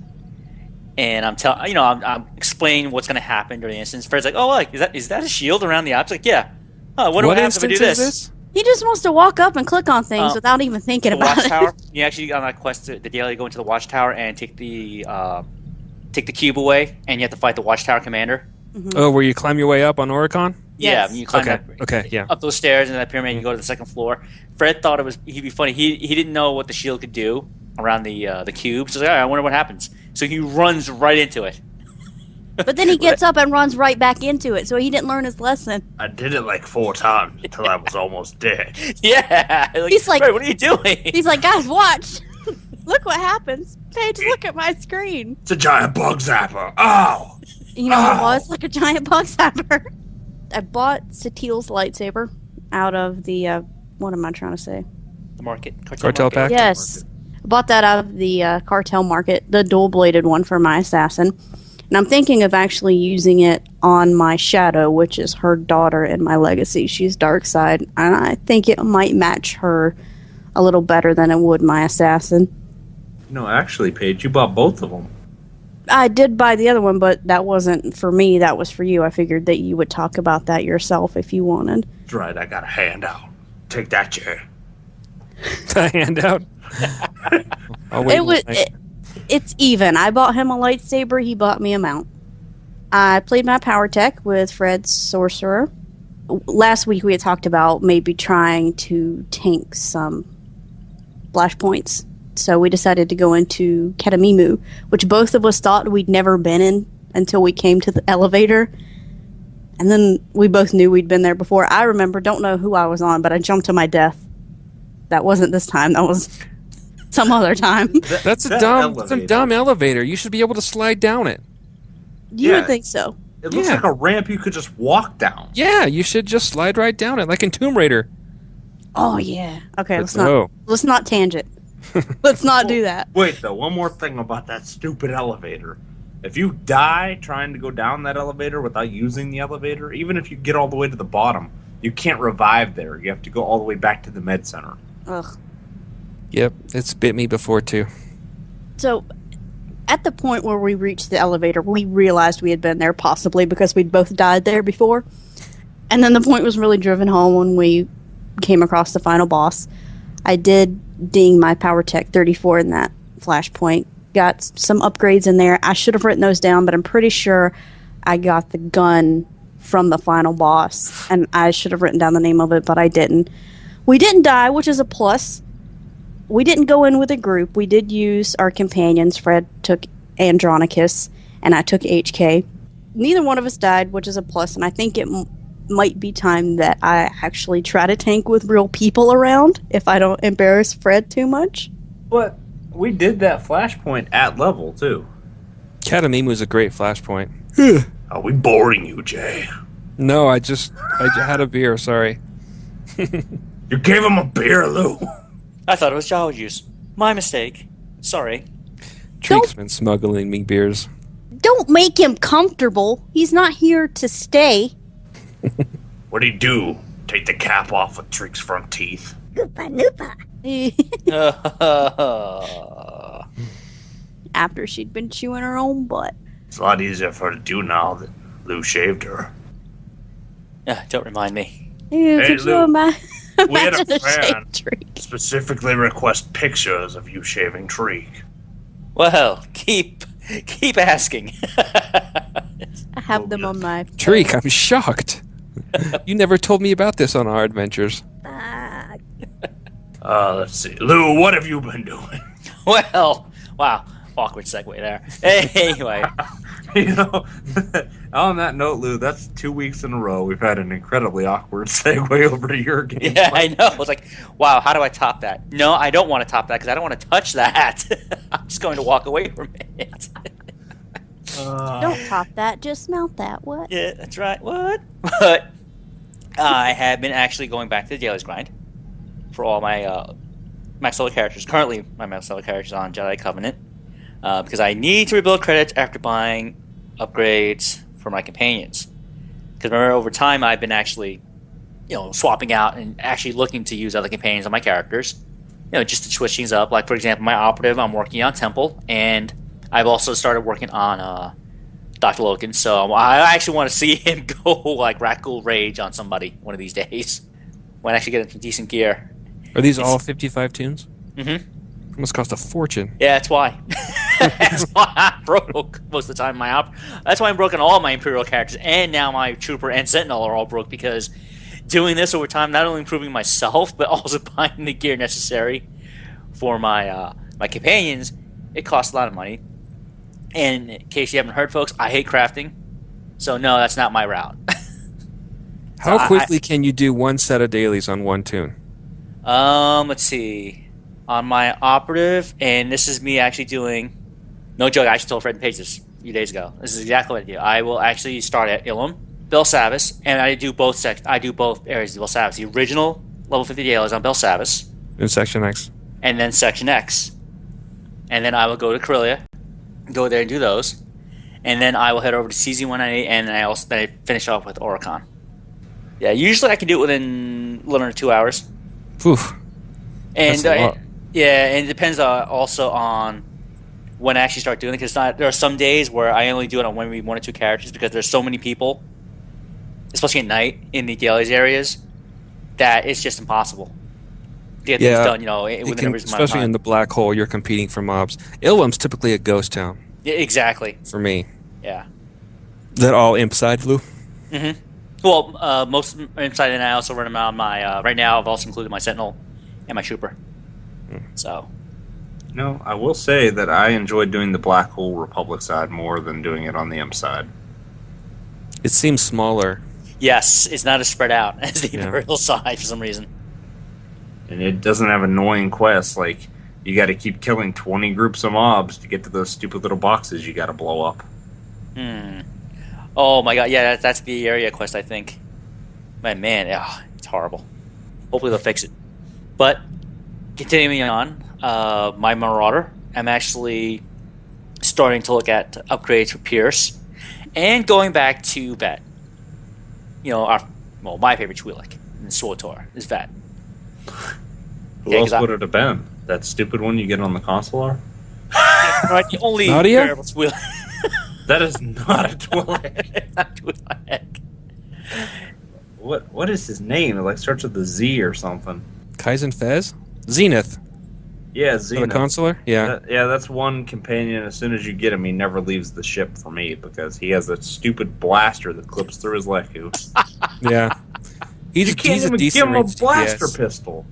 and I'm explaining what's going to happen during the instance. Fred's like, "Oh, look, is that a shield around the object?" Like, yeah. Oh, what happens if I do this? He just wants to walk up and click on things without even thinking about Watchtower. it. You actually on that quest, the daily, go into the Watchtower and take the cube away, and you have to fight the Watchtower commander. Mm-hmm. Oh, where you climb your way up on Oricon? Yeah, you climb up those stairs in that pyramid, and you go to the second floor. Fred thought he'd be funny. He didn't know what the shield could do around the cube. So he's like, all right, I wonder what happens. So he runs right into it. But then he gets up and runs right back into it, so he didn't learn his lesson. I did it like 4 times until I was almost dead. Yeah. He's like, Red, what are you doing? He's like, guys, watch. Look what happens. Paige, look at my screen. It's a giant bug zapper. Ow! You know, it was like a giant bug zapper. I bought Satil's lightsaber out of the, what am I trying to say? The market. Cartel market. pack? Yes. I bought that out of the cartel market, the dual-bladed one for my assassin. And I'm thinking of actually using it on my Shadow, which is her daughter in my legacy. She's dark side, and I think it might match her a little better than it would my assassin. No, actually, Paige, you bought both of them. I did buy the other one, but that wasn't for me. That was for you. I figured that you would talk about that yourself if you wanted. That's right, I got a handout. Take that, Jay. A handout. I'll wait. It's even. I bought him a lightsaber. He bought me a mount. I played my power tech with Fred's sorcerer. Last week we had talked about maybe trying to tank some flashpoints. So we decided to go into Katamimu, which both of us thought we'd never been in until we came to the elevator. And then we both knew we'd been there before. I remember, don't know who I was on, but I jumped to my death. That wasn't this time. That was some other time. That's a dumb elevator. You should be able to slide down it. You would think so. It looks like a ramp you could just walk down. Yeah, you should just slide right down it, like in Tomb Raider. Oh yeah. Okay, let's not tangent. Let's not do that. Wait, though, one more thing about that stupid elevator. If you die trying to go down that elevator without using the elevator, even if you get all the way to the bottom, you can't revive there. You have to go all the way back to the med center. Ugh. Yep, it's bit me before too. So, at the point where we reached the elevator, we realized we had been there, possibly because we'd both died there before. And then the point was really driven home when we came across the final boss. I did ding my Power Tech 34 in that flashpoint. Got some upgrades in there. I should have written those down, but I'm pretty sure I got the gun from the final boss. And I should have written down the name of it, but I didn't. We didn't die, which is a plus. We didn't go in with a group. We did use our companions. Fred took Andronicus, and I took HK. Neither one of us died, which is a plus, and I think it might be time that I actually try to tank with real people around if I don't embarrass Fred too much. But we did that flashpoint at level, too. Katamimu is a great flashpoint. Are we boring you, Jay? No, I had a beer, sorry. You gave him a beer, Lou. I thought it was Java juice. My mistake. Sorry. Treek's been smuggling me beers. Don't make him comfortable. He's not here to stay. What'd he do? Take the cap off with Trick's front teeth? Goopa noopa. After she'd been chewing her own butt. It's a lot easier for her to do now that Lou shaved her. Don't remind me. Ew, Hey, could you Lou, imagine we had a a fan shaved tree? specifically request pictures of you shaving Treek. Well, keep asking. I have them on my... Treek, I'm shocked. You never told me about this on our adventures. Fuck. Let's see. Lou, what have you been doing? Well, wow. Awkward segue there. Anyway. You know, on that note, Lou, that's 2 weeks in a row we've had an incredibly awkward segue over to your game. Yeah, I know. It's like, wow, how do I top that? No, I don't want to top that because I don't want to touch that. I'm just going to walk away from it. Don't top that, just mount that. What? Yeah, that's right. What? But I have been actually going back to the Dailies grind for all my max level characters. Currently, my max level characters on Jedi Covenant because I need to rebuild credits after buying upgrades for my companions. Because remember, over time, I've been actually, swapping out and actually looking to use other companions on my characters. Just to switch things up. Like, for example, my operative, I'm working on Temple, and I've also started working on Dr. Loken, so I actually want to see him go like Raccoon Rage on somebody one of these days. When I actually get some decent gear. Are these all 55 tunes? Mm-hmm. It must cost a fortune. Yeah, that's why. That's why I'm broke most of the time. That's why I'm broke on all my Imperial characters, and now my Trooper and Sentinel are all broke because doing this over time, not only improving myself, but also buying the gear necessary for my my companions, it costs a lot of money. And in case you haven't heard, folks, I hate crafting. So no, that's not my route. How quickly can you do one set of dailies on one tune? Let's see. On my operative, and this is me actually doing... No joke, I actually told Fred and Paige this a few days ago. This is exactly what I do. I will actually start at Ilum, Belsavis, and I do both areas of Belsavis. The original level 50 dailies on Belsavis. In Section X. And then Section X. And then I will go to Corellia, go there and do those. And then I will head over to CZ198, and then I finish off with Oricon. Yeah, usually I can do it within a little under 2 hours. Oof. And That's a lot. yeah, and it depends also on when I actually start doing it. Because there are some days where I only do it on maybe 1 or 2 characters because there's so many people, especially at night in the dailies areas, that it's just impossible to get things done. Within a reasonable amount of especially time. in the black hole, you're competing for mobs. Ilum's typically a ghost town. Yeah, exactly. For me. Yeah. Is that all imp side, Blue? Mm-hmm. Well, most inside, and I also run them on my. Right now, I've also included my Sentinel and my Trooper. So. No, I will say that I enjoy doing the Black Hole Republic side more than doing it on the imp side. It seems smaller. Yes, it's not as spread out as the Imperial side for some reason. And it doesn't have annoying quests like you got to keep killing 20 groups of mobs to get to those stupid little boxes you got to blow up. Oh my god, yeah, that's the area quest, I think. Man, it's horrible. Hopefully they'll fix it. But, continuing on, my Marauder, I'm actually starting to look at upgrades for Pierce, and going back to Vet. My favorite Twi'lek in SWTOR is Vet. Who else would it have been? That stupid one you get on the consular? Right, the only Nadia? variable Twi'lek. That is not a Twi'lek. It's not Twi'lek. What is his name? It starts with a Z or something. Kaizen Fez? Zenith. Yeah, Zenith. The consular? Yeah. That's one companion. As soon as you get him, he never leaves the ship for me because he has a stupid blaster that clips through his Leku. Yeah. You can't he's a even decent give him a range blaster DPS. pistol.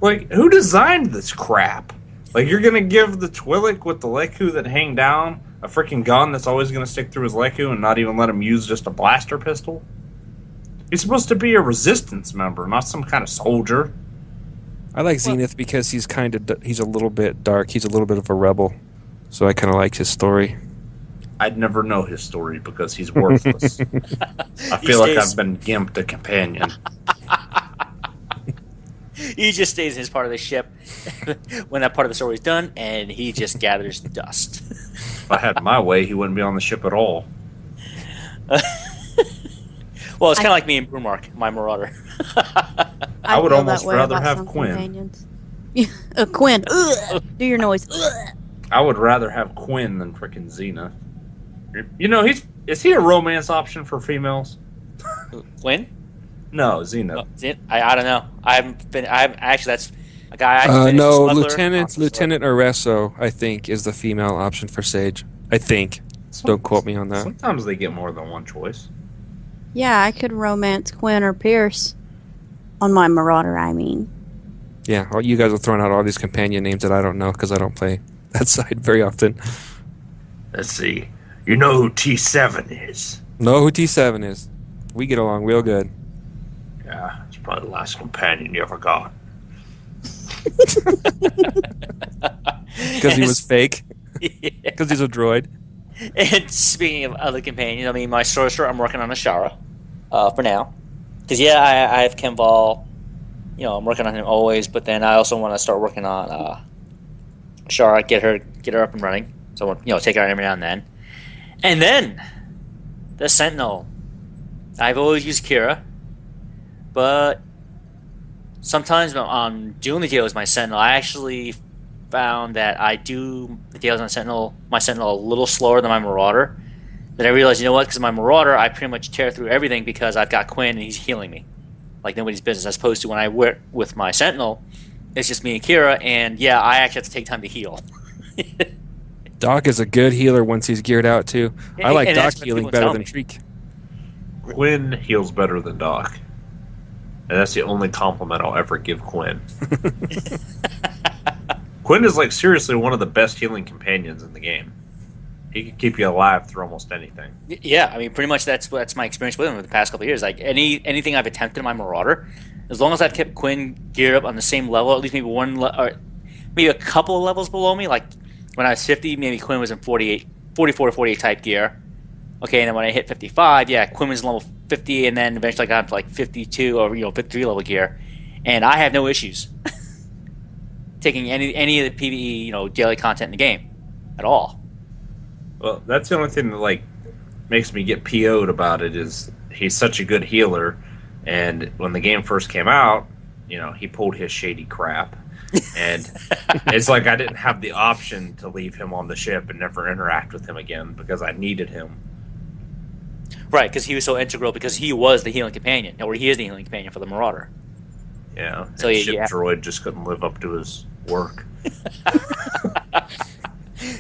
Who designed this crap? You're gonna give the Twi'lek with the Leku that hang down a freaking gun that's always gonna stick through his Leku and not even let him use just a blaster pistol? He's supposed to be a resistance member, not some kind of soldier. I like Zenith because he's he's a little bit dark. He's a little bit of a rebel. So I kind of like his story. I'd never know his story because he's worthless. I feel like I've been gimped a companion. He just stays in his part of the ship when that part of the story is done, and he just gathers dust. If I had my way, he wouldn't be on the ship at all. Well, it's kind of like me and Brewmark, my Marauder. I would feel almost that way rather about have some Quinn. companions. Quinn. Ugh. Do your noise. Ugh. I would rather have Quinn than frickin' Xena. Is he a romance option for females? Quinn? No, Xena. I don't know. That's a guy. No, Lieutenant Areso, I think, is the female option for Sage. I think. Don't quote me on that. Sometimes they get more than one choice. Yeah, I could romance Quinn or Pierce on my Marauder, I mean. Yeah, well, you guys are throwing out all these companion names that I don't know because I don't play that side very often. Let's see. You know who T7 is? Know who T7 is. We get along real good. Yeah, it's probably the last companion you ever got. Because he was fake. Because he's a droid. And speaking of other companions, my sorcerer, I'm working on Ashara for now. Because, I have Kemval. I'm working on him always, but then I also want to start working on Ashara, get her up and running. So, take her out every now and then. And then, the Sentinel. I've always used Kira, but sometimes when I'm doing the deal with my Sentinel, I actually found that I do the deals on my Sentinel a little slower than my Marauder. Then I realized, because my Marauder, I pretty much tear through everything because I've got Quinn and he's healing me like nobody's business, as opposed to when I work with my Sentinel, it's just me and Kira, and I actually have to take time to heal. Doc is a good healer once he's geared out, too. I like And Doc that's what healing people better tell than me. Treek. Quinn heals better than Doc. And that's the only compliment I'll ever give Quinn. Quinn is seriously one of the best healing companions in the game. he could keep you alive through almost anything. Yeah, I mean, pretty much that's my experience with him over the past couple of years. Like anything I've attempted in my Marauder, as long as I've kept Quinn geared up on the same level, at least maybe or maybe a couple of levels below me. Like when I was 50, maybe Quinn was in 44 to 48 type gear. Okay, and then when I hit 55, yeah, Quinn was level 50, and then eventually I got up to like 52 or 53 level gear, and I have no issues taking any of the PvE daily content in the game at all. Well, that's the only thing that like makes me get PO'd about it is he's such a good healer, and when the game first came out, he pulled his shady crap, and it's like I didn't have the option to leave him on the ship and never interact with him again because I needed him. Right, because he was so integral because he was the healing companion, or he is the healing companion for the Marauder. Yeah, so Ship Droid just couldn't live up to his work.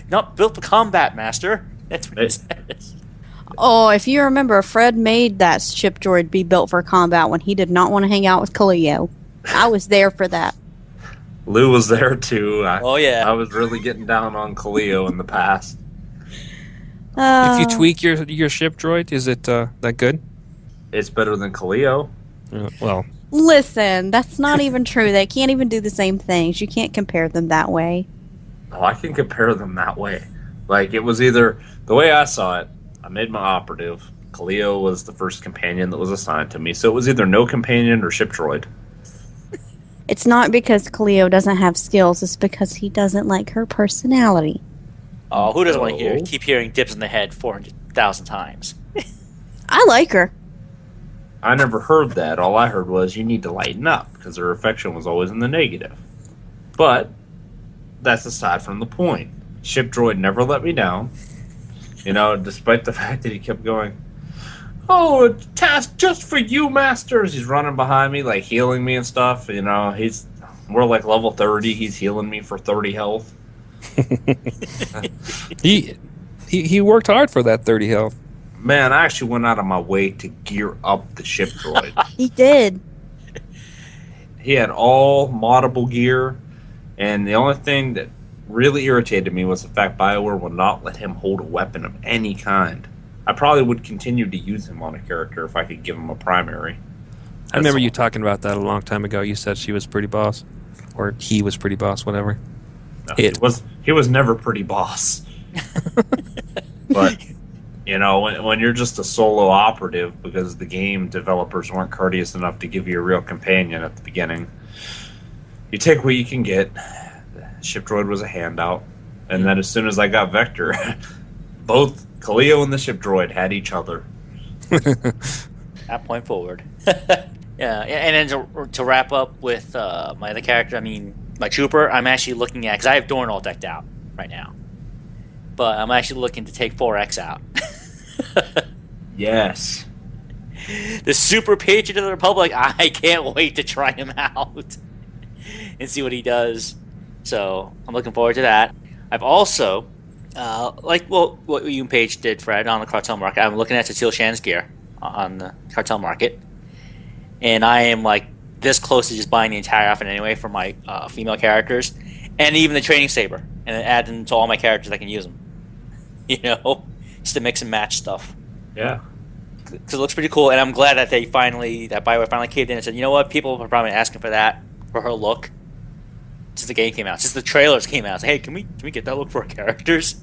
Not built for combat, Master. That's what he says. Oh, if you remember, Fred made that ship droid be built for combat when he did not want to hang out with Cleo. I was there for that. Lou was there too. Oh yeah, I was really getting down on Cleo in the past. If you tweak your ship droid, is it that good? It's better than Cleo. Well, listen, that's not even true. They can't even do the same things. You can't compare them that way. Oh, I can compare them that way. Like, it was either, the way I saw it, I made my operative. Cleo was the first companion that was assigned to me, so it was either no companion or ship droid. It's not because Cleo doesn't have skills, it's because he doesn't like her personality. Oh, who doesn't want to keep hearing dips in the head 400,000 times? I like her. I never heard that. All I heard was, you need to lighten up, because her affection was always in the negative. But that's aside from the point. Ship droid never let me down. Despite the fact that he kept going, "Oh, a task just for you, masters." He's running behind me, like healing me and stuff. We're like level 30. He's healing me for 30 health. he worked hard for that 30 health. Man, I actually went out of my way to gear up the ship droid. He did. He had all moddable gear, and the only thing that really irritated me was the fact BioWare would not let him hold a weapon of any kind. I probably would continue to use him on a character if I could give him a primary. I remember you talking about that a long time ago. You said she was pretty boss. Or he was pretty boss, whatever. No, he was never pretty boss. But, when you're just a solo operative because the game developers weren't courteous enough to give you a real companion at the beginning, you take what you can get. Ship droid was a handout. And then as soon as I got Vector, both Cleo and the ship droid had each other. That point forward. Yeah, and then to wrap up with my other character, my trooper, I'm actually looking at, because I have Dorn all decked out right now. But I'm actually looking to take 4X out. Yes. The Super Patriot of the Republic, I can't wait to try him out and see what he does. So I'm looking forward to that. I've also, what you and Paige did, Fred, on the cartel market, I'm looking at Cecile Shan's gear on the cartel market. And I am this close to just buying the entire outfit anyway for my female characters. And even the training saber. And then add them to all my characters, I can use them. Just to mix and match stuff. Yeah. Because it looks pretty cool. And I'm glad that BioWare finally caved in and said, you know what, people are probably asking for that, for her look. Since the game came out, since the trailers came out, hey, can we get that look for our characters?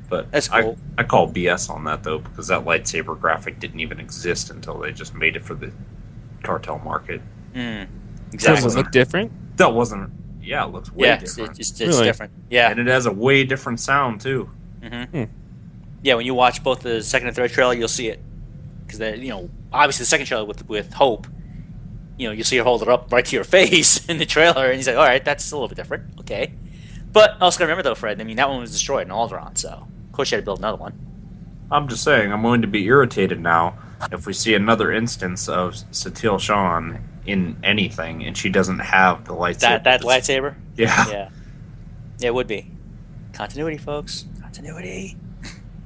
But that's cool. I call BS on that though, because that lightsaber graphic didn't even exist until they just made it for the cartel market. Exactly. Does it look different? That wasn't. Yeah, it looks way different. It's really? different. Yeah, and it has a way different sound too. Mm-hmm. Yeah, when you watch both the second and third trailer, you'll see it. Because obviously the second trailer with Hope, you see her hold it up right to your face in the trailer, and he's like, all right, that's a little bit different. Okay. But I also got to remember, though, Fred, that one was destroyed in Alderaan, so of course you had to build another one. I'm just saying, I'm going to be irritated now if we see another instance of Cecile Shan in anything, and she doesn't have the lightsaber. That lightsaber? Yeah. Yeah, it would be. Continuity, folks. Continuity.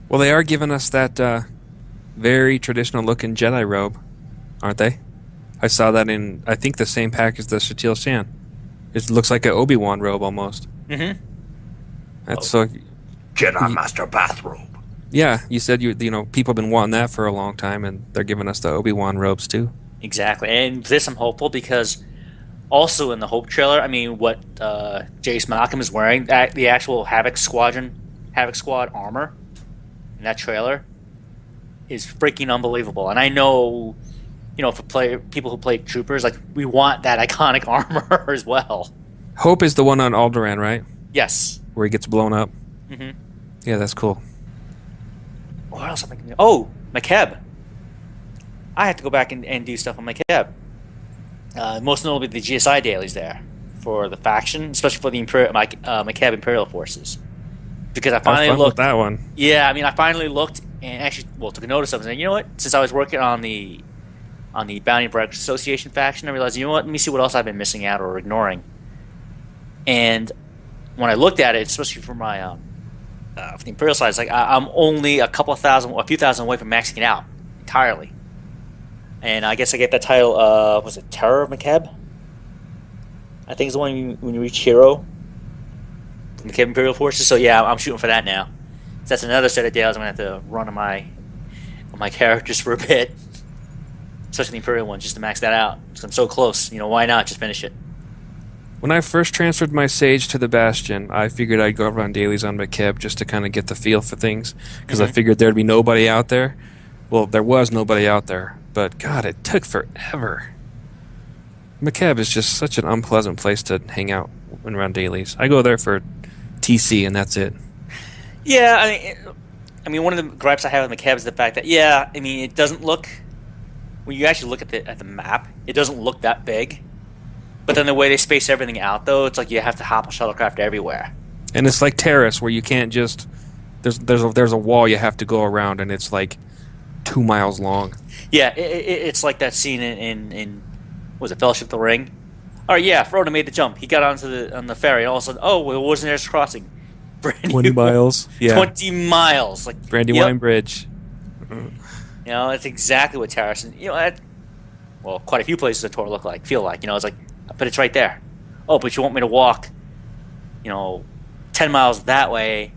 Well, they are giving us that very traditional-looking Jedi robe, aren't they? I saw that in, I think, the same pack as the Cecile Shan. It looks like an Obi-Wan robe almost. Mm-hmm. That's so. Jedi Master bathrobe. Yeah, you said people have been wanting that for a long time, and they're giving us the Obi-Wan robes too. Exactly, and this I'm hopeful because also in the Hope trailer, I mean, what Jace Malcolm is wearing, the actual Havoc Squad armor in that trailer is freaking unbelievable. And I know, for people who play Troopers, like we want that iconic armor as well. Hope is the one on Alderaan, right? Yes. Where he gets blown up. Mm-hmm. Yeah, that's cool. What else am I thinking? Oh, McKeb. I have to go back and do stuff on McKeb. Most notably the GSI dailies there for the faction, especially for the McKeb Imperial forces. Because I finally looked with that one. Yeah, I mean, I finally looked and actually, took a notice of it. And you know what? Since I was working on the Bounty Breakers Association faction, I realized, you know what? Let me see what else I've been missing out or ignoring. And when I looked at it, especially for my for the Imperial side, it's like I'm only a few thousand away from maxing it out entirely. And I guess I get that title. Was it Terror of McKeb? I think it's the one when you reach Hero. McKeb Imperial Forces. So yeah, I'm shooting for that now. So that's another set of dailies I'm gonna have to run on my characters for a bit, especially the Imperial one, just to max that out. Because I'm so close. Why not just finish it? When I first transferred my Sage to the Bastion, I figured I'd go run dailies on McKeb just to kind of get the feel for things, because I figured there'd be nobody out there. Well, there was nobody out there, but God, it took forever. McKeb is just such an unpleasant place to hang out and run dailies. I go there for TC, and that's it. Yeah, I mean, one of the gripes I have with McKeb is the fact that, it doesn't look, when you actually look at the map, it doesn't look that big. But then the way they space everything out, though, it's like you have to hop a shuttlecraft everywhere. And it's like Terrace, where you can't just... There's a wall you have to go around, and it's like 2 miles long. Yeah, it's like that scene in was it Fellowship of the Ring? Oh, yeah, Frodo made the jump. He got on the ferry, and all of a sudden, it wasn't there crossing. 20 miles. Yeah. 20 miles. Like Brandywine Bridge. That's exactly what Terrace... quite a few places in Tor feel like. It's like... But it's right there. Oh, but you want me to walk, 10 miles that way,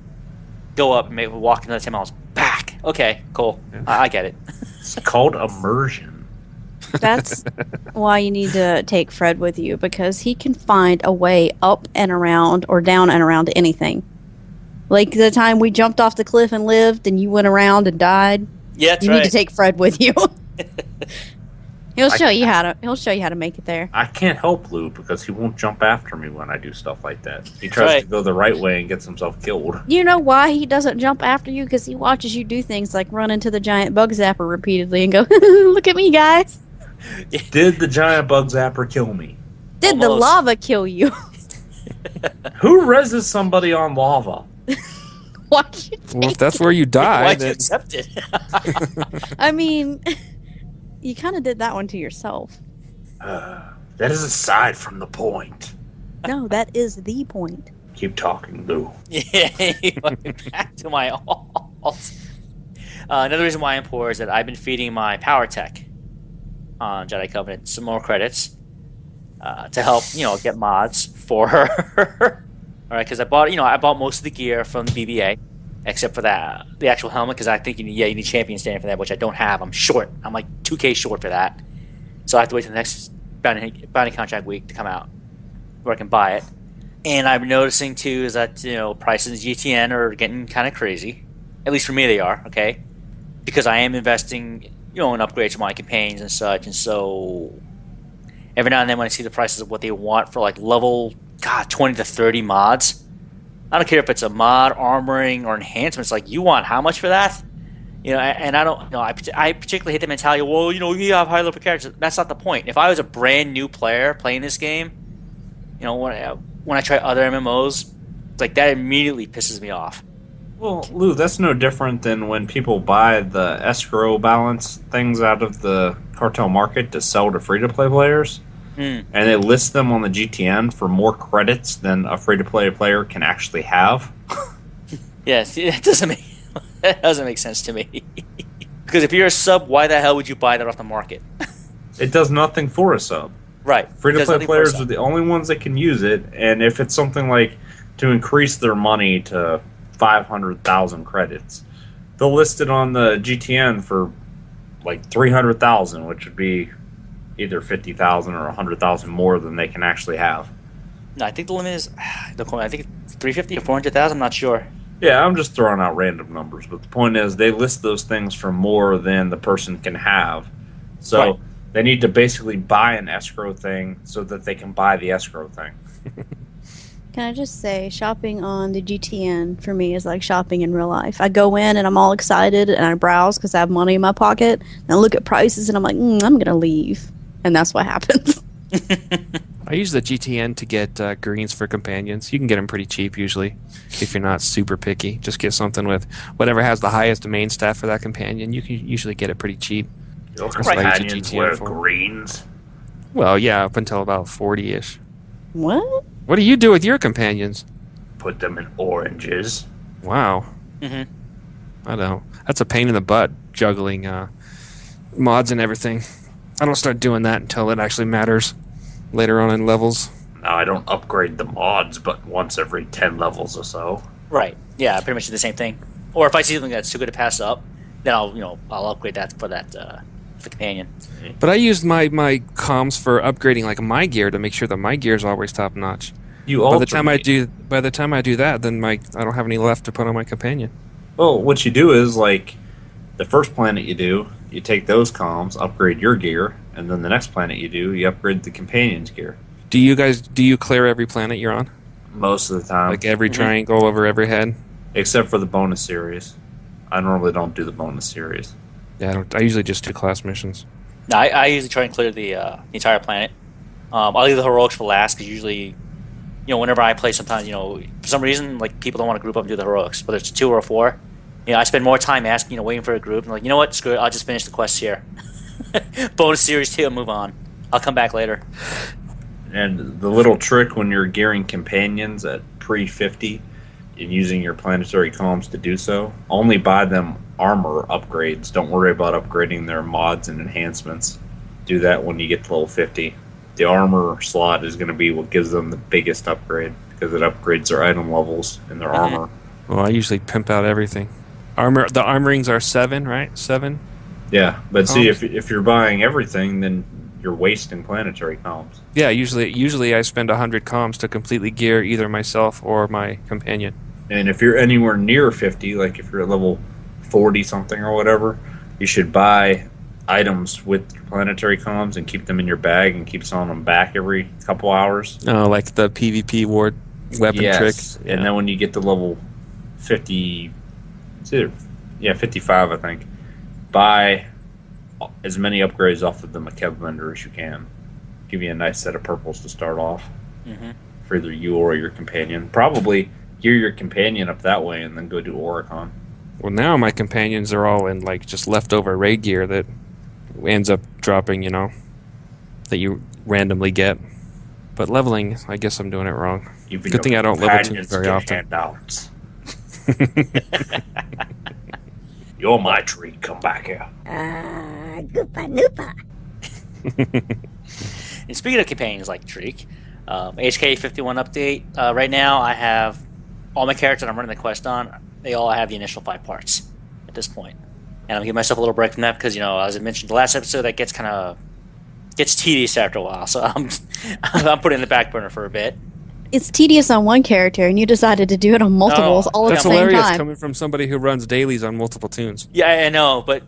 go up and maybe walk another 10 miles back. Okay, cool. Yeah. I get it. It's called immersion. That's why you need to take Fred with you, because he can find a way up and around or down and around anything. Like the time we jumped off the cliff and lived and you went around and died. Yeah, that's you right. need to take Fred with you. He'll show you how to make it there. I can't help Lou because he won't jump after me when I do stuff like that. He tries to go the right way and gets himself killed. You know why he doesn't jump after you? Because he watches you do things like run into the giant bug zapper repeatedly and go, "Look at me, guys." Did the giant bug zapper kill me? Did Almost. The lava kill you? Who reses somebody on lava? Why'd you well, if that's where you die, why'd you accept it? I mean... You kind of did that one to yourself. That is aside from the point. No, that is the point. Keep talking, Lou. Yeah, back to my alt. Another reason why I'm poor is that I've been feeding my power tech on Jedi Covenant some more credits to help, get mods for her. All right, because I bought most of the gear from the BBA. Except for the actual helmet, because I think you need champion standing for that, which I don't have. I'm short. I'm like 2K short for that. So I have to wait till the next bounty contract week to come out where I can buy it. And I'm noticing, too, is that, prices in GTN are getting kind of crazy. At least for me they are, okay? Because I am investing, in upgrades for my companions and such. And so every now and then when I see the prices of what they want for, like, level, 20 to 30 mods... I don't care if it's a mod, armoring, or enhancements. Like, you want how much for that? And I don't. I particularly hate the mentality. Well, you have high level characters. That's not the point. If I was a brand new player playing this game, when I try other MMOs, like that immediately pisses me off. Well, Lou, that's no different than when people buy the escrow balance things out of the cartel market to sell to free to play players. And they list them on the GTN for more credits than a free-to-play player can actually have. Yes, that doesn't make sense to me. Because if you're a sub, why the hell would you buy that off the market? It does nothing for a sub. Right. Free-to-play players are the only ones that can use it, and if it's something like to increase their money to 500,000 credits, they'll list it on the GTN for like 300,000, which would be either 50,000 or 100,000 more than they can actually have. No, I think the limit is, I think it's 350 or 400,000. I'm not sure. Yeah, I'm just throwing out random numbers, but the point is they list those things for more than the person can have. So Right. they need to basically buy an escrow thing so that they can buy the escrow thing. Can I just say, shopping on the GTN for me is like shopping in real life. I go in and I'm all excited and I browse because I have money in my pocket. And I look at prices and I'm like, I'm going to leave. And that's what happens. I use the GTN to get greens for companions. You can get them pretty cheap usually if you're not super picky. Just get something with whatever has the highest main stat for that companion. You can usually get it pretty cheap. Your That's what I use the companions GTN wear for. greens. Well, yeah, up until about 40-ish. What? What do you do with your companions? Put them in oranges. Wow. Mm-hmm. I know. That's a pain in the butt, juggling mods and everything. I don't start doing that until it actually matters later on in levels. Now, I don't upgrade the mods, but once every 10 levels or so. Right. Yeah, pretty much the same thing. Or if I see something that's too good to pass up, then I'll upgrade that for the companion. But I used my comms for upgrading like my gear to make sure that my gear is always top notch. By the time I do that, then I don't have any left to put on my companion. Well, what you do is, like, the first planet you do, you take those comms, upgrade your gear, and then the next planet you do, you upgrade the companion's gear. Do you clear every planet you're on? Most of the time. Like every triangle over every head? Except for the bonus series. I normally don't do the bonus series. Yeah, I usually just do class missions. No, I usually try and clear the entire planet. I'll leave the heroics for last because usually, whenever I play, sometimes for some reason like people don't want to group up and do the heroics, whether it's 2 or 4. I spend more time asking, waiting for a group, and like, you know what, screw it, I'll just finish the quest here. Bonus series 2, and move on. I'll come back later. And the little trick when you're gearing companions at pre-50 and using your planetary comms to do so, only buy them armor upgrades. Don't worry about upgrading their mods and enhancements. Do that when you get to level 50. The armor slot is going to be what gives them the biggest upgrade because it upgrades their item levels and their armor. Well, I usually pimp out everything. The armorings are 7, right? 7? Yeah, but see, if you're buying everything, then you're wasting planetary comms. Yeah, usually I spend 100 comms to completely gear either myself or my companion. And if you're anywhere near 50, like if you're at level 40 something or whatever, you should buy items with your planetary comms and keep them in your bag and keep selling them back every couple hours. Oh, like the PvP ward weapon trick. Yeah. And then when you get to level 50, 55, I think, buy as many upgrades off of the McKev vendor as you can. Give you a nice set of purples to start off for either you or your companion. Probably gear your companion up that way and then go do Oricon. Well, now my companions are all in like just leftover raid gear that ends up dropping, that you randomly get. But leveling, I guess I'm doing it wrong. Even Good thing I don't level too companions very get often. Handouts. You're my treat. Come back here. Goopa noopa. And speaking of companions like Treek, HK 51 update. Right now, I have all my characters that I'm running the quest on. They all have the initial 5 parts at this point, and I'm giving myself a little break from that because as I mentioned the last episode, that gets tedious after a while. So I'm putting it in the back burner for a bit. It's tedious on one character, and you decided to do it on multiples all at the That's same hilarious time. coming from somebody who runs dailies on multiple tunes. Yeah, I know, but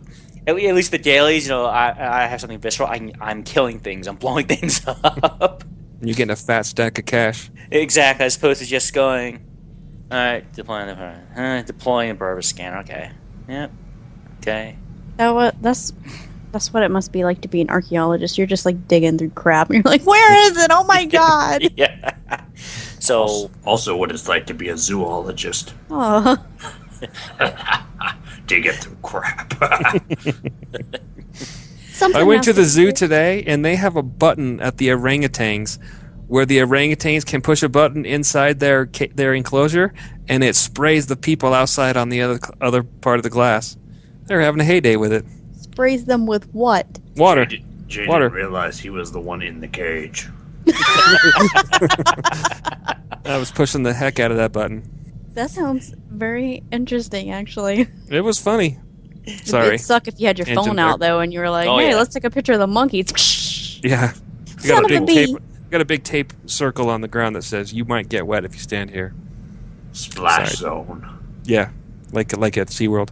at least the dailies, I have something visceral. I'm killing things. I'm blowing things up. You're getting a fat stack of cash. Exactly, as opposed to just going, all right, deploying the Burvis scanner. Okay, yep, okay. That's what it must be like to be an archaeologist. You're just like digging through crap, and you're like, "Where is it? Oh my god!" Yeah. So Also, what it's like to be a zoologist. Oh. Digging through crap. Something I went to else the zoo today, and they have a button at the orangutans where the orangutans can push a button inside their enclosure, and it sprays the people outside on the other part of the glass. They're having a heyday with it. sprays them with what? Water. Jay Water. didn't realize he was the one in the cage. I was pushing the heck out of that button. That sounds very interesting, actually. It was funny. Sorry. It'd suck if you had your Tangent phone out, there. though, and you were like, Oh, hey, yeah. let's take a picture of the monkey. Yeah. You Son got a of a big bee. tape. Got a big tape circle on the ground that says you might get wet if you stand here. Splash Sorry. zone. Yeah, like at SeaWorld.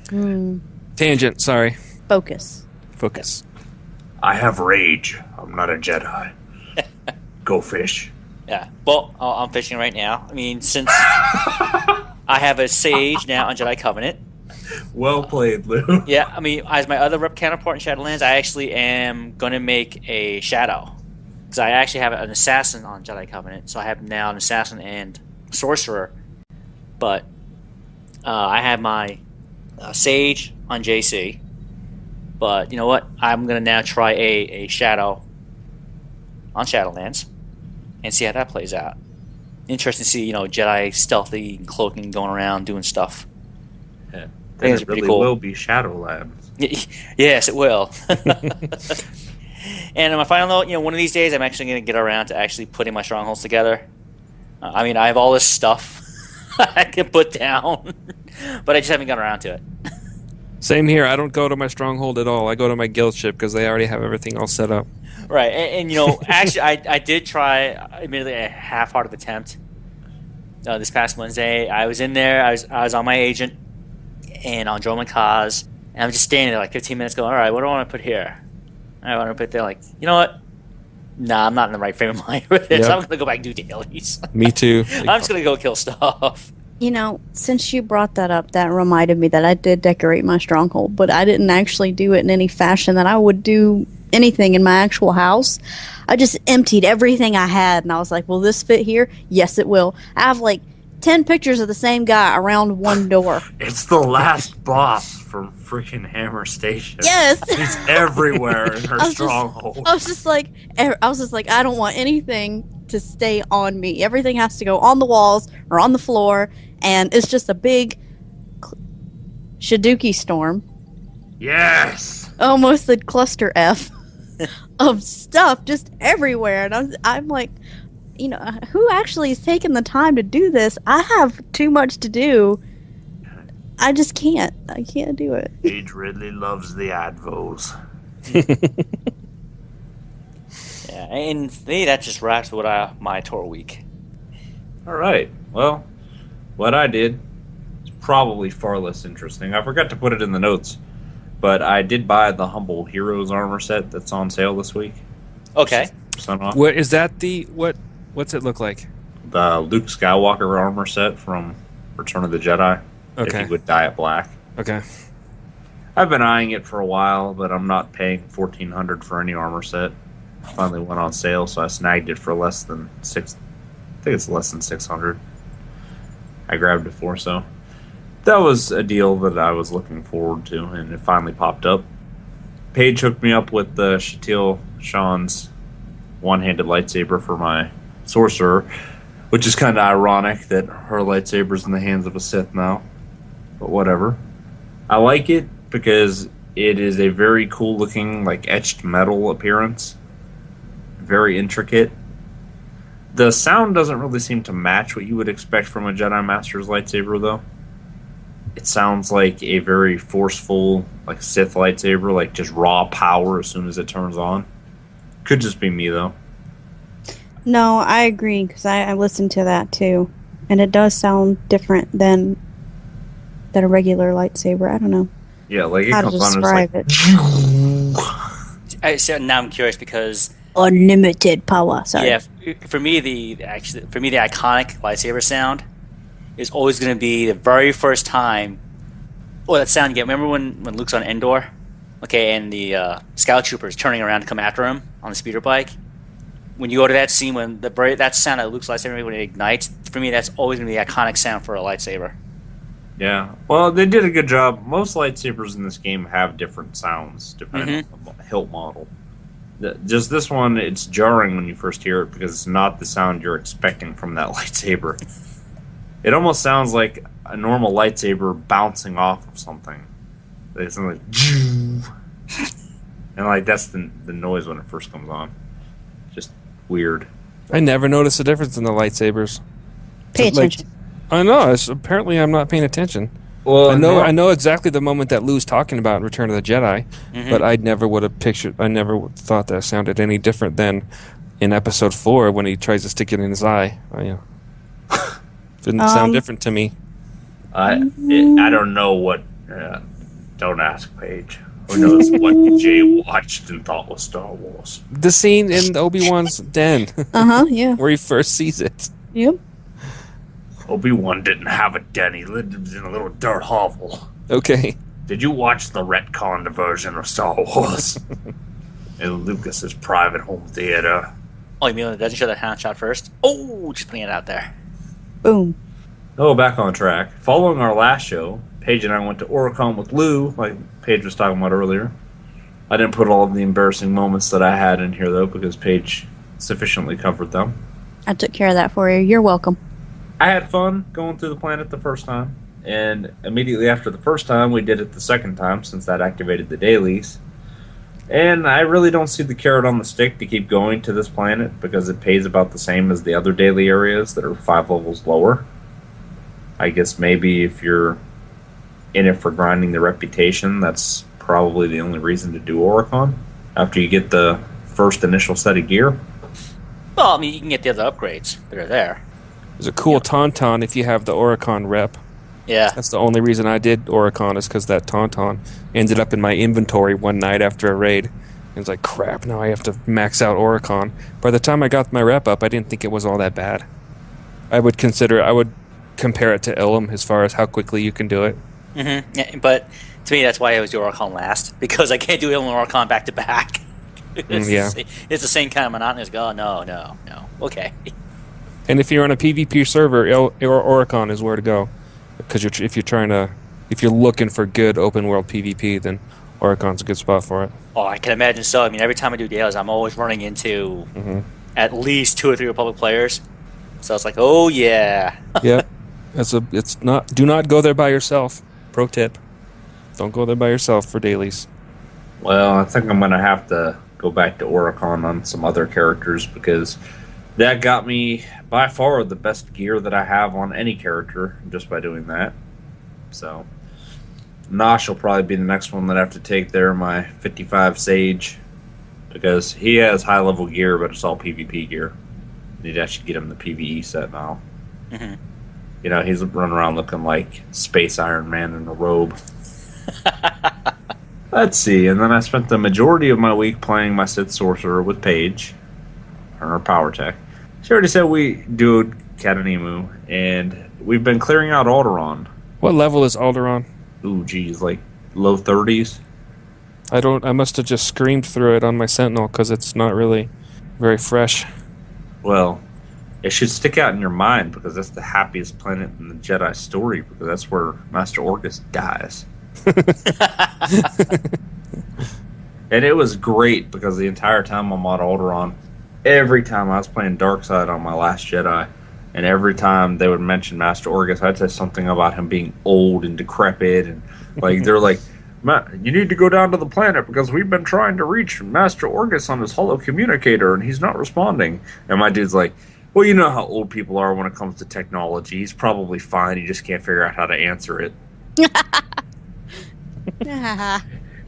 Hmm. Tangent. Sorry. Focus. Focus. I have rage. I'm not a Jedi. Go fish. Yeah. Well, I'm fishing right now. I mean, since I have a Sage now on Jedi Covenant. Well played, Lou. Yeah, I mean, as my other rep counterpart in Shadowlands, I actually am going to make a Shadow. Because I actually have an Assassin on Jedi Covenant. So I have now an Assassin and Sorcerer. But I have my Sage on JC. But you know what? I'm going to now try a Shadow on Shadowlands and see how that plays out. Interesting to see, Jedi stealthy, cloaking, going around, doing stuff. Yeah. I think Then it's it pretty really cool. will be Shadowlands. Yes, it will. And on my final note, one of these days I'm actually going to get around to actually putting my strongholds together. I mean, I have all this stuff I can put down, but I just haven't gotten around to it. Same here. I don't go to my stronghold at all. I go to my guild ship because they already have everything all set up. Right, and actually, I did try, admittedly, a half-hearted attempt this past Wednesday. I was in there, I was on my agent, and on Droman Kaz, and I'm just standing there like 15 minutes going, all right, what do I want to put here? I want to put there, like, you know what? Nah, I'm not in the right frame of mind for this. Yep. I'm going to go back and do dailies. Me too. I'm just going to go kill stuff. Since you brought that up, that reminded me that I did decorate my stronghold, but I didn't actually do it in any fashion that I would do anything in my actual house. I just emptied everything I had, and I was like, will this fit here? Yes, it will. I have like 10 pictures of the same guy around one door. It's the last boss from freaking Hammer Station. Yes! He's everywhere in her I was stronghold. I was just like, I don't want anything to stay on me. Everything has to go on the walls or on the floor, and it's just a big Shaduki storm. Yes! Almost a cluster F of stuff just everywhere. And I'm like, who actually is taking the time to do this? I have too much to do. I just can't. I can't do it. Age Ridley loves the advos. Yeah, and for me, that just wraps what my tour week. All right. Well, what I did is probably far less interesting. I forgot to put it in the notes, but I did buy the Humble Heroes armor set that's on sale this week. Okay. Percent off. What is that? What's it look like? The Luke Skywalker armor set from Return of the Jedi. Okay. If you would dye it black. Okay. I've been eyeing it for a while, but I'm not paying $1,400 for any armor set. Finally went on sale, so I snagged it for less than $600. I think it's less than $600. I grabbed it for, so that was a deal that I was looking forward to, and it finally popped up. Paige hooked me up with the Shatil Shan's one-handed lightsaber for my sorcerer, which is kind of ironic that her lightsaber's in the hands of a Sith now, but whatever. I like it because it is a very cool-looking, like, etched metal appearance. Very intricate. The sound doesn't really seem to match what you would expect from a Jedi Master's lightsaber, though. It sounds like a very forceful, like, Sith lightsaber, like just raw power as soon as it turns on. Could just be me, though. No, I agree, because I listened to that too. And it does sound different than a regular lightsaber. I don't know Yeah, like it how to comes on describe and it's like... So now I'm curious because unlimited power. Sorry. yeah, for me the iconic lightsaber sound is always going to be the very first time. Oh, that sound you get. Remember when Luke's on Endor? Okay, and the scout trooper is turning around to come after him on the speeder bike. When you go to that scene, when that sound of Luke's lightsaber when it ignites, for me that's always going to be the iconic sound for a lightsaber. Yeah, well, they did a good job. Most lightsabers in this game have different sounds depending on the hilt model. Just this one, it's jarring when you first hear it because it's not the sound you're expecting from that lightsaber. It almost sounds like a normal lightsaber bouncing off of something. It's like, and like that's the noise when it first comes on. Just weird. I never noticed a difference in the lightsabers. Pay Like, attention. I know. Apparently, I'm not paying attention. Well, I know exactly the moment that Lou's talking about in Return of the Jedi, but I never would have pictured. I never thought that sounded any different than in Episode 4 when he tries to stick it in his eye. Didn't sound different to me. I don't know what. Don't ask Paige. Who knows what Jay watched and thought was Star Wars? The scene in Obi-Wan's den. Yeah. Where he first sees it. Yep. Obi-Wan didn't have a den. He lived in a little dirt hovel. Okay. Did you watch the retconned version of Star Wars? In Lucas's private home theater. Oh, you mean it doesn't show that hand shot first? Oh, just putting it out there. Boom. Oh, back on track. Following our last show, Paige and I went to Oricon with Lou, like Paige was talking about earlier. I didn't put all of the embarrassing moments that I had in here, though, because Paige sufficiently covered them. I took care of that for you. You're welcome. I had fun going through the planet the first time, and immediately after the first time, we did it the second time, since that activated the dailies. And I really don't see the carrot on the stick to keep going to this planet, because it pays about the same as the other daily areas that are 5 levels lower. I guess maybe if you're in it for grinding the reputation, that's probably the only reason to do Oricon, after you get the first initial set of gear. Well, I mean, you can get the other upgrades that are there. There's a cool Tauntaun if you have the Oricon rep. Yeah. That's the only reason I did Oricon, is because that Tauntaun ended up in my inventory one night after a raid. And it's like, crap, now I have to max out Oricon. By the time I got my rep up, I didn't think it was all that bad. I would compare it to Ilum as far as how quickly you can do it. Mm-hmm. Yeah, but to me, that's why I always do Oricon last, because I can't do Ilum and Oricon back to back. It's the same kind of monotonous go. No. Okay. And if you're on a PvP server, Oricon is where to go. Because if you're looking for good open world PvP, then Oricon's a good spot for it. Oh, I can imagine so. I mean, every time I do dailies, I'm always running into at least 2 or 3 Republic players. So it's like, oh yeah. Yeah. Do not go there by yourself. Pro tip. Don't go there by yourself for dailies. Well, I think I'm going to have to go back to Oricon on some other characters, because that got me by far the best gear that I have on any character just by doing that. So, Nosh will probably be the next one that I have to take there, my 55 Sage, because he has high level gear, but it's all PvP gear. Need to actually get him the PvE set now. Mm-hmm. You know, he's running around looking like Space Iron Man in a robe. Let's see, and then I spent the majority of my week playing my Sith Sorcerer with Paige, her Power Tech. She already said we do Katanimu, and we've been clearing out Alderaan. What level is Alderaan? Ooh, geez, like low 30s. I must have just screamed through it on my Sentinel, because it's not really very fresh. Well, it should stick out in your mind, because that's the happiest planet in the Jedi story, because that's where Master Orgus dies. And it was great, because the entire time I'm on Alderaan, every time I was playing Darkseid on my last Jedi, and every time they would mention Master Orgus, I'd say something about him being old and decrepit, and like they're like, you need to go down to the planet because we've been trying to reach Master Orgus on his holo communicator and he's not responding. And my dude's like, well, you know how old people are when it comes to technology. He's probably fine. He just can't figure out how to answer it.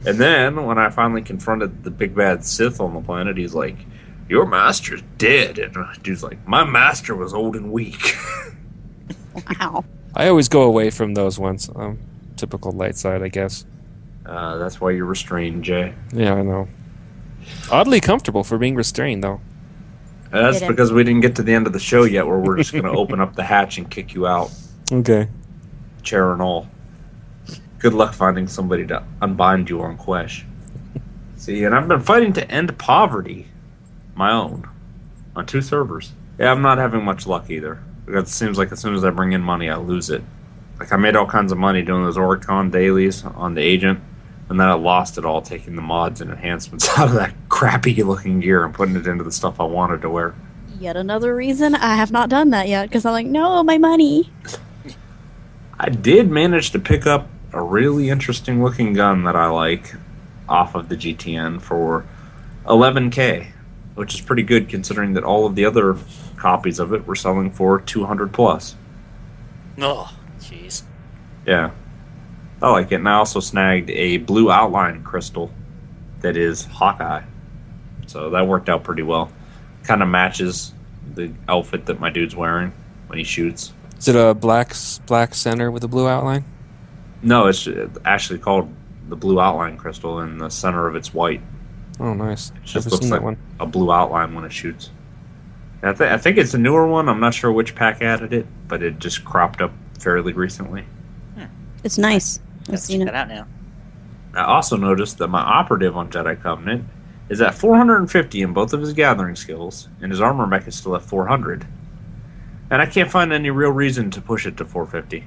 And then when I finally confronted the big bad Sith on the planet, he's like, your master's dead. And dude's like, my master was old and weak. Wow. I always go away from those ones. Typical light side, I guess. That's why you're restrained, Jay. Yeah, I know. Oddly comfortable for being restrained, though. That's because we didn't get to the end of the show yet, where we're just going to open up the hatch and kick you out. Okay. Chair and all. Good luck finding somebody to unbind you on Quesh. See, and I've been fighting to end poverty, my own, on 2 servers. Yeah, I'm not having much luck either. Because it seems like as soon as I bring in money, I lose it. Like, I made all kinds of money doing those Oricon dailies on the agent, and then I lost it all taking the mods and enhancements out of that crappy-looking gear and putting it into the stuff I wanted to wear. Yet another reason I have not done that yet, because I'm like, no, my money. I did manage to pick up a really interesting-looking gun that I like off of the GTN for $11K, which is pretty good considering that all of the other copies of it were selling for $200 plus. Oh, jeez. Yeah. I like it. And I also snagged a blue outline crystal that is Hawkeye. So that worked out pretty well. Kind of matches the outfit that my dude's wearing when he shoots. Is it a black center with a blue outline? No, it's actually called the blue outline crystal, and the center of it's white. Oh, nice. It just Never looks seen like that one. a blue outline when it shoots. I think it's a newer one. I'm not sure which pack added it, but it just cropped up fairly recently. It's nice. I've Let's seen check it. that out now. I also noticed that my operative on Jedi Covenant is at 450 in both of his gathering skills, and his armor mech is still at 400. And I can't find any real reason to push it to 450.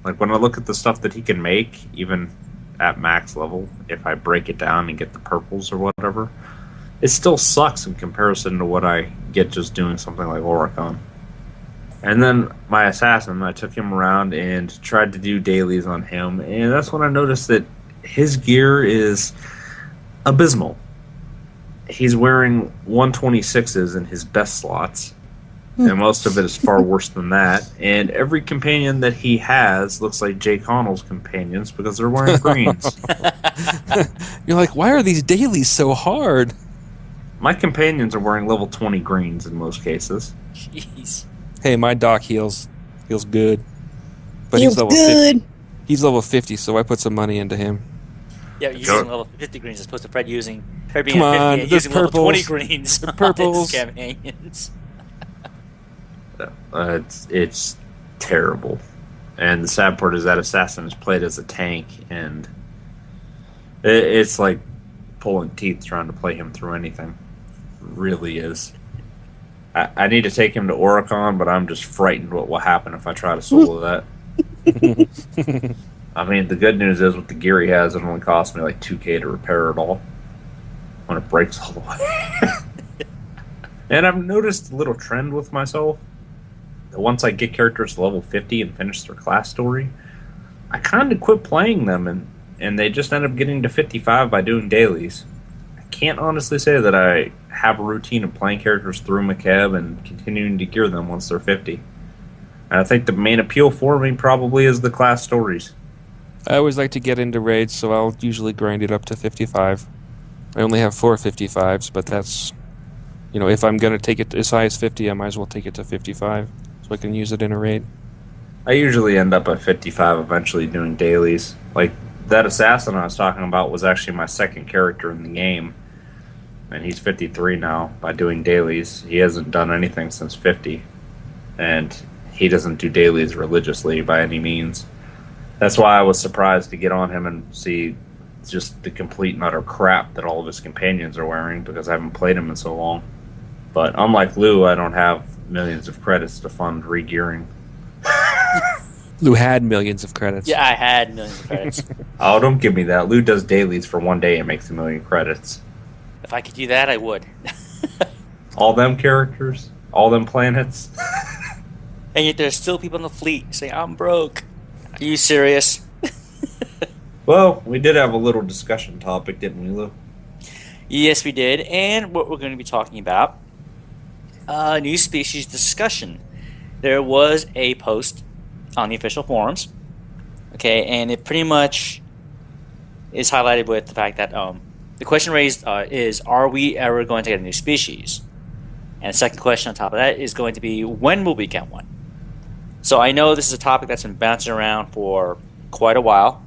Like, when I look at the stuff that he can make, even at max level, if I break it down and get the purples or whatever, it still sucks in comparison to what I get just doing something like Oricon. And then my assassin, I took him around and tried to do dailies on him, and that's when I noticed that his gear is abysmal. He's wearing 126s in his best slots, and most of it is far worse than that. And every companion that he has looks like Jay Connell's companions because they're wearing greens. You're like, why are these dailies so hard? My companions are wearing level 20 greens in most cases. Jeez. Hey, my doc heals good. But Feels he's level good. 50. He's level 50, so I put some money into him. Yeah, you're using level 50 greens as opposed to Fred being Come at 50 on, and there's using level 20 purples. greens The on purples. his companions. It's terrible. And the sad part is that assassin is played as a tank, and it's like pulling teeth trying to play him through anything. It really is. I need to take him to Oricon, but I'm just frightened what will happen if I try to solo that. I mean, the good news is with the gear he has, it only costs me like 2K to repair it all when it breaks all the way. And I've noticed a little trend with myself. That once I get characters to level 50 and finish their class story, I kind of quit playing them, and they just end up getting to 55 by doing dailies. I can't honestly say that I have a routine of playing characters through McCab and continuing to gear them once they're 50. And I think the main appeal for me probably is the class stories. I always like to get into raids, so I'll usually grind it up to 55. I only have 4 55s, but that's... You know, if I'm going to take it as high as 50, I might as well take it to 55, so I can use it in a raid. I usually end up at 55 eventually doing dailies. Like, that assassin I was talking about was actually my second character in the game. And he's 53 now by doing dailies. He hasn't done anything since 50. And he doesn't do dailies religiously by any means. That's why I was surprised to get on him and see just the complete and utter crap that all of his companions are wearing, because I haven't played him in so long. But unlike Lou, I don't have millions of credits to fund re-gearing. Lou had millions of credits. Yeah, I had millions of credits. Oh, don't give me that. Lou does dailies for one day and makes 1 million credits. If I could do that, I would. All them characters? All them planets? And yet there's still people in the fleet saying, I'm broke. Are you serious? Well, we did have a little discussion topic, didn't we, Lou? Yes, we did. And what we're going to be talking about, new species discussion. There was a post on the official forums, okay, and it pretty much is highlighted with the fact that the question raised is, are we ever going to get a new species? And the second question on top of that is going to be, when will we get one? So I know this is a topic that's been bouncing around for quite a while,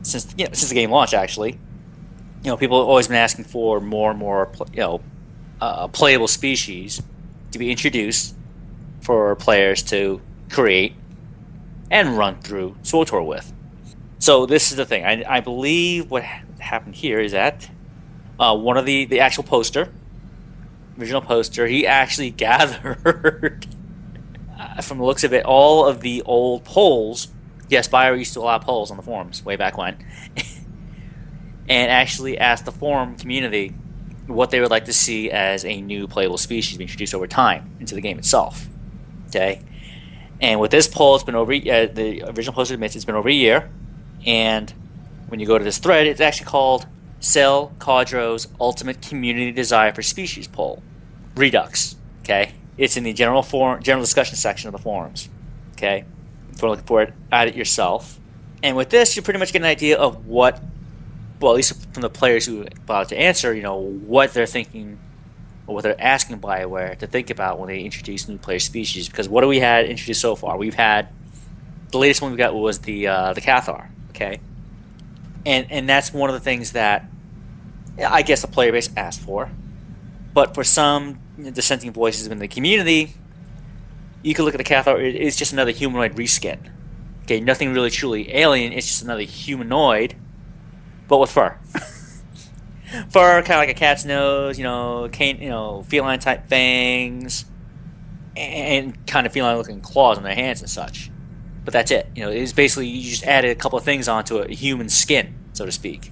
since the game launched, actually. You know, people have always been asking for more and more playable species to be introduced for players to create and run through SWTOR with. So this is the thing. I believe what happened here is that one of the actual original poster, he actually gathered, from the looks of it, all of the old polls. Yes, Bio used to allow polls on the forums way back when. And actually asked the forum community what they would like to see as a new playable species be introduced over time into the game itself. Okay? And with this poll, it's been over. The original poster admits it's been over a year. And when you go to this thread, it's actually called Cell Cadro's Ultimate Community Desire for Species Poll. Redux. Okay? It's in the general discussion section of the forums. Okay? if you're looking for it, add it yourself. And with this, you pretty much get an idea of what, well, at least from the players who bother to answer, what they're thinking or what they're asking BioWare to think about when they introduce new player species. Because what do we had introduced so far? We've had the latest one we got was the Cathar, okay, and that's one of the things that I guess the player base asked for. But for some dissenting voices in the community, you could look at the Cathar. It's just another humanoid reskin. Okay, nothing really truly alien. It's just another humanoid, but with fur. Fur, kind of like a cat's nose, feline type fangs, and kind of feline looking claws on their hands and such. But that's it. It's basically you just added a couple of things onto a human skin, so to speak.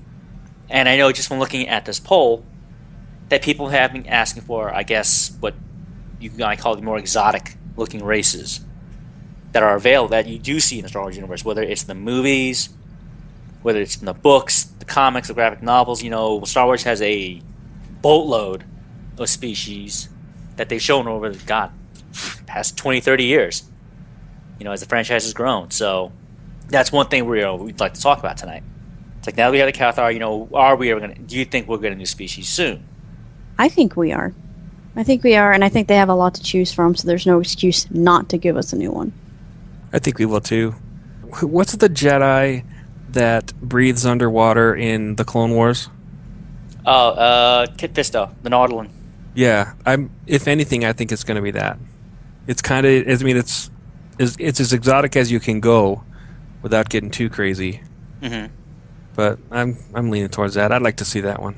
And I know just from looking at this poll that people have been asking for, I guess, what you can call the more exotic looking races that are available that you do see in the Star Wars universe, whether it's in the movies, whether it's in the books, the comics, the graphic novels. Star Wars has a boatload of species that they've shown over the past 20, 30 years, as the franchise has grown. So that's one thing we'd like to talk about tonight. It's like, now that we have the Cathar, do you think we'll get a new species soon? I think we are. And I think they have a lot to choose from, so there's no excuse not to give us a new one. I think we will too. What's the Jedi that breathes underwater in the Clone Wars? Kit Fisto, the Nautilin. Yeah, if anything, I think it's going to be that. It's kind of, it's as exotic as you can go without getting too crazy. Mm-hmm. But I'm leaning towards that. I'd like to see that one.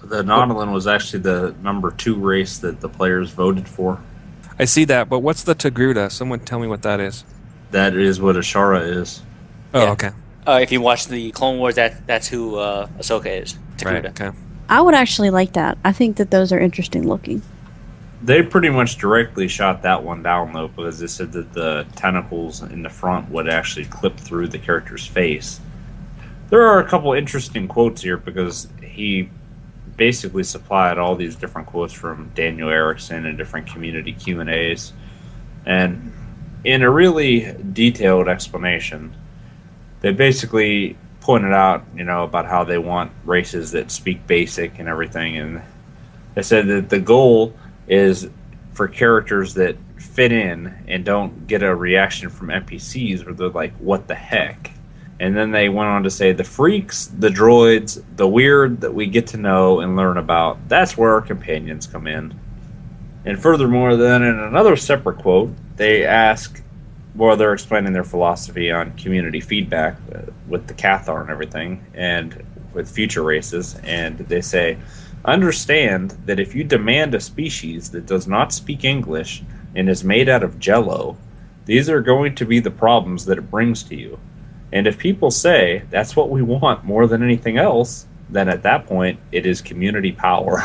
The Nautilin was actually the number 2 race that the players voted for. I see that, but what's the Togruta? Someone tell me what that is. That is what Ashara is. Oh, yeah. Okay. If you watch the Clone Wars, that's who Ahsoka is. Togruta. Right, okay. I would actually like that. I think that those are interesting looking. They pretty much directly shot that one down, though, because they said that the tentacles in the front would actually clip through the character's face. There are a couple interesting quotes here, because he basically supplied all these different quotes from Daniel Erickson and different community Q&As. And in a really detailed explanation, they basically pointed out, about how they want races that speak basic and everything. And they said that the goal is for characters that fit in and don't get a reaction from NPCs where they're like, what the heck? And then they went on to say the freaks, the droids, the weird that we get to know and learn about, that's where our companions come in. And furthermore, then in another separate quote, they ask, well, they're explaining their philosophy on community feedback with the Cathar and everything, and with future races, and they say, understand that if you demand a species that does not speak English and is made out of jello, these are going to be the problems that it brings to you. And if people say that's what we want more than anything else, then at that point it is community power.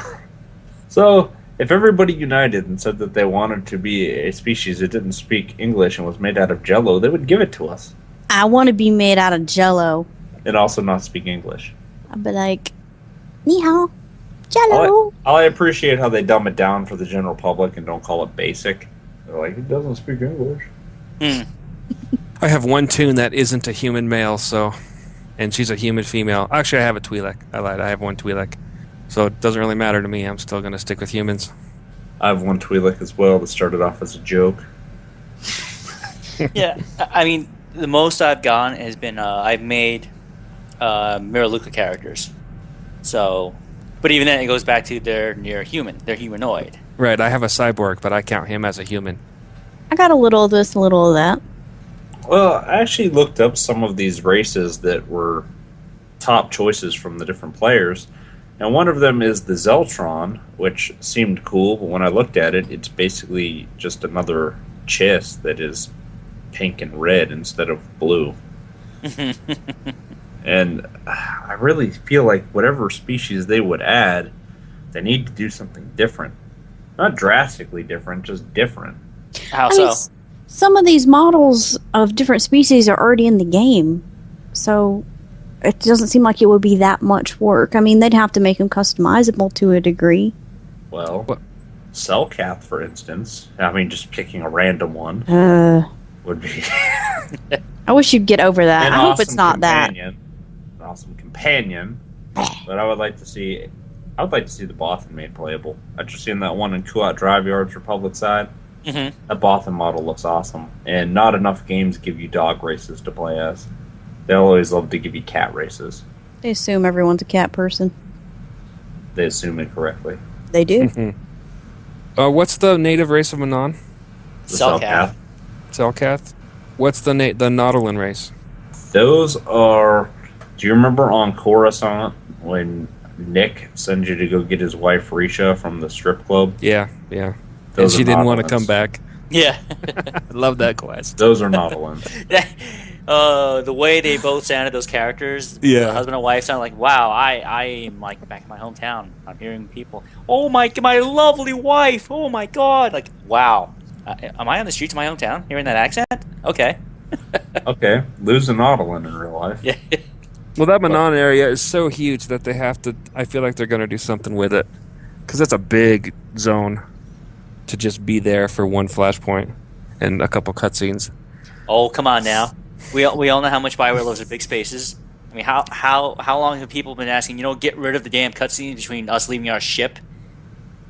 So if everybody united and said that they wanted to be a species that didn't speak English and was made out of jello, they would give it to us. I want to be made out of jello. And also not speak English. I'd be like, ni hao, jello. I appreciate how they dumb it down for the general public and don't call it basic. They're like, it doesn't speak English. I have one Toon that isn't a human male, and she's a human female. Actually, I have a Twi'lek. I lied. I have one Twi'lek. So it doesn't really matter to me. I'm still going to stick with humans. I have one Twi'lek as well that started off as a joke. Yeah, I mean, the most I've gone has been I've made Miraluka characters. So, but even then, it goes back to they're near human. They're humanoid. Right, I have a cyborg, but I count him as a human. I got a little of this, a little of that. Well, I actually looked up some of these races that were top choices from the different players, and one of them is the Zeltron, which seemed cool, but when I looked at it, it's basically just another Chiss that is pink and red instead of blue. And I really feel like whatever species they would add, they need to do something different. Not drastically different, just different. How I mean, so? some of these models of different species are already in the game, so it doesn't seem like it would be that much work. I mean, they'd have to make them customizable to a degree. Well, Cellcath, for instance. I mean, just picking a random one would be... I wish you'd get over that. An I hope awesome it's not that. An awesome companion. But I would like to see the Bothan made playable. After seeing that one in Kuat Drive Yards Republic side, that Bothan model looks awesome. And not enough games give you dog races to play as. They'll always love to give you cat races. They assume everyone's a cat person. They assume incorrectly. They do. What's the native race of Manon? The Selkath. Selkath? What's the Nautilin race? Those are... Do you remember on Coruscant when Nick sends you to go get his wife Risha from the strip club? Yeah. And Those she are didn't want to Nautilins. come back. Yeah. I love that quest. Those are Nautilins. The way they both sounded, those characters, Yeah. husband and wife, sound like, wow, I am like back in my hometown. I'm hearing people, oh my lovely wife, oh my god, like, wow. Am I on the streets of my hometown hearing that accent? Okay. Okay, lose a Nautilin in real life. Yeah. Well, that Manon area is so huge that they have to... I feel like they're going to do something with it. Because it's a big zone to just be there for one flashpoint and a couple cutscenes. Oh, come on now. We all know how much Bioware loves their big spaces. I mean, how long have people been asking, get rid of the damn cutscenes between us leaving our ship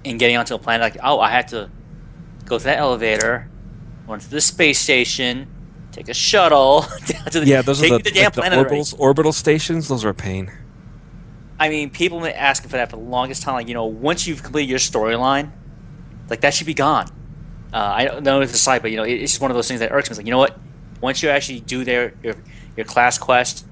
and getting onto a planet? Like, oh, I had to go to that elevator, went to the space station, take a shuttle down to the... Those take are me to the damn planet. orbital stations. Those are a pain. I mean, people have been asking for that for the longest time. Like, once you've completed your storyline, like, that should be gone. I don't know if it's a site, but, it's just one of those things that irks me. It's like, you know what? Once you actually do your class quest,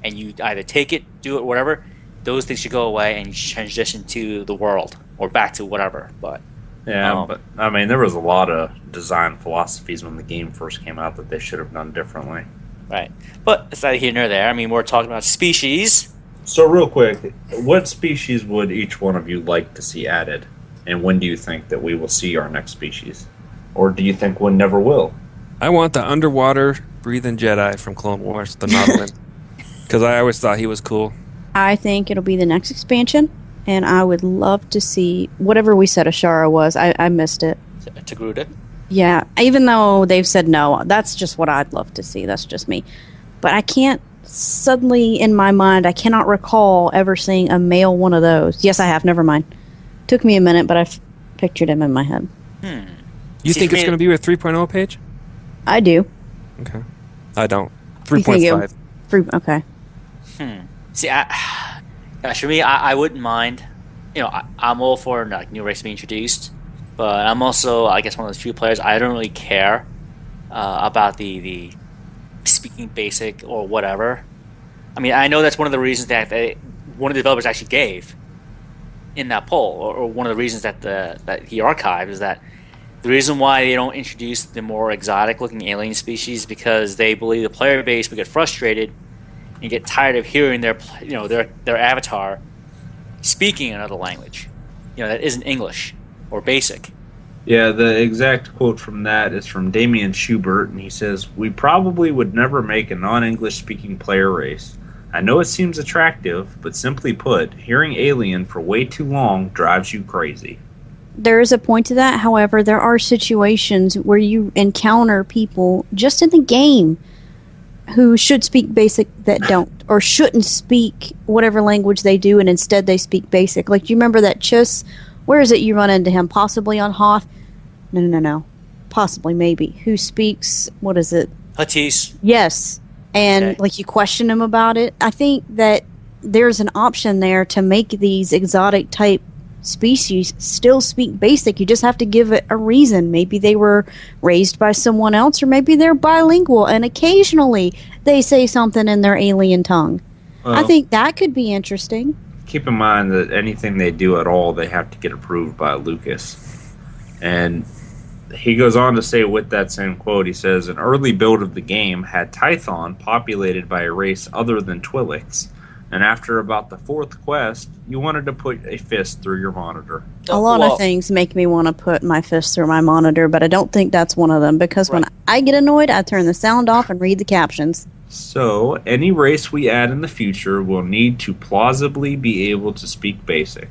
and you either take it, do it, whatever, those things should go away, and you should transition to the world, or back to whatever. But Yeah, but I mean, there was a lot of design philosophies when the game first came out that they should have done differently. right. But it's neither here nor there. I mean, we're talking about species. So real quick, what species would each one of you like to see added? And when do you think that we will see our next species? Or do you think we never will? I want the underwater breathing Jedi from Clone Wars, the Nautilin. Because I always thought he was cool. I think it'll be the next expansion, and I would love to see whatever we said Ashara was. I missed it. Togruta. Yeah, even though they've said no, that's just what I'd love to see. That's just me. But I can't, suddenly in my mind, I cannot recall ever seeing a male one of those. Yes, I have. Never mind. Took me a minute, but I've pictured him in my head. You think it's going to be with 3.0 page? I do. Okay. I don't. You think 3.5. Okay. See, for me, I wouldn't mind. I'm all for new race being introduced, but I'm also, I guess, one of those few players. I don't really care about the speaking basic or whatever. I mean, I know that's one of the reasons that one of the developers actually gave in that poll, or one of the reasons that he archived is that the reason why they don't introduce the more exotic-looking alien species because they believe the player base would get frustrated and get tired of hearing their avatar speaking another language, that isn't English or basic. Yeah, the exact quote from that is from Damian Schubert, and he says, "We probably would never make a non-English speaking player race. I know it seems attractive, but simply put, hearing alien for way too long drives you crazy." There is a point to that. However, there are situations where you encounter people just in the game who should speak basic that don't, or shouldn't speak whatever language they do, and instead they speak basic. Like, do you remember that Chus? Where is it you run into him? Possibly on Hoth? No. Possibly, maybe. Who speaks, what is it? Hattis. Yes. And, Okay. you question him about it. I think that there's an option there to make these exotic type species still speak basic. You just have to give it a reason. Maybe they were raised by someone else, or maybe they're bilingual, and occasionally they say something in their alien tongue. I think that could be interesting. Keep in mind that anything they do at all, they have to get approved by Lucas. And he goes on to say with that same quote, he says, "An early build of the game had Tython populated by a race other than Twi'leks. And after about the fourth quest, you wanted to put a fist through your monitor." A lot of things make me want to put my fist through my monitor, but I don't think that's one of them, because when I get annoyed, I turn the sound off and read the captions. So, any race we add in the future will need to plausibly be able to speak basic.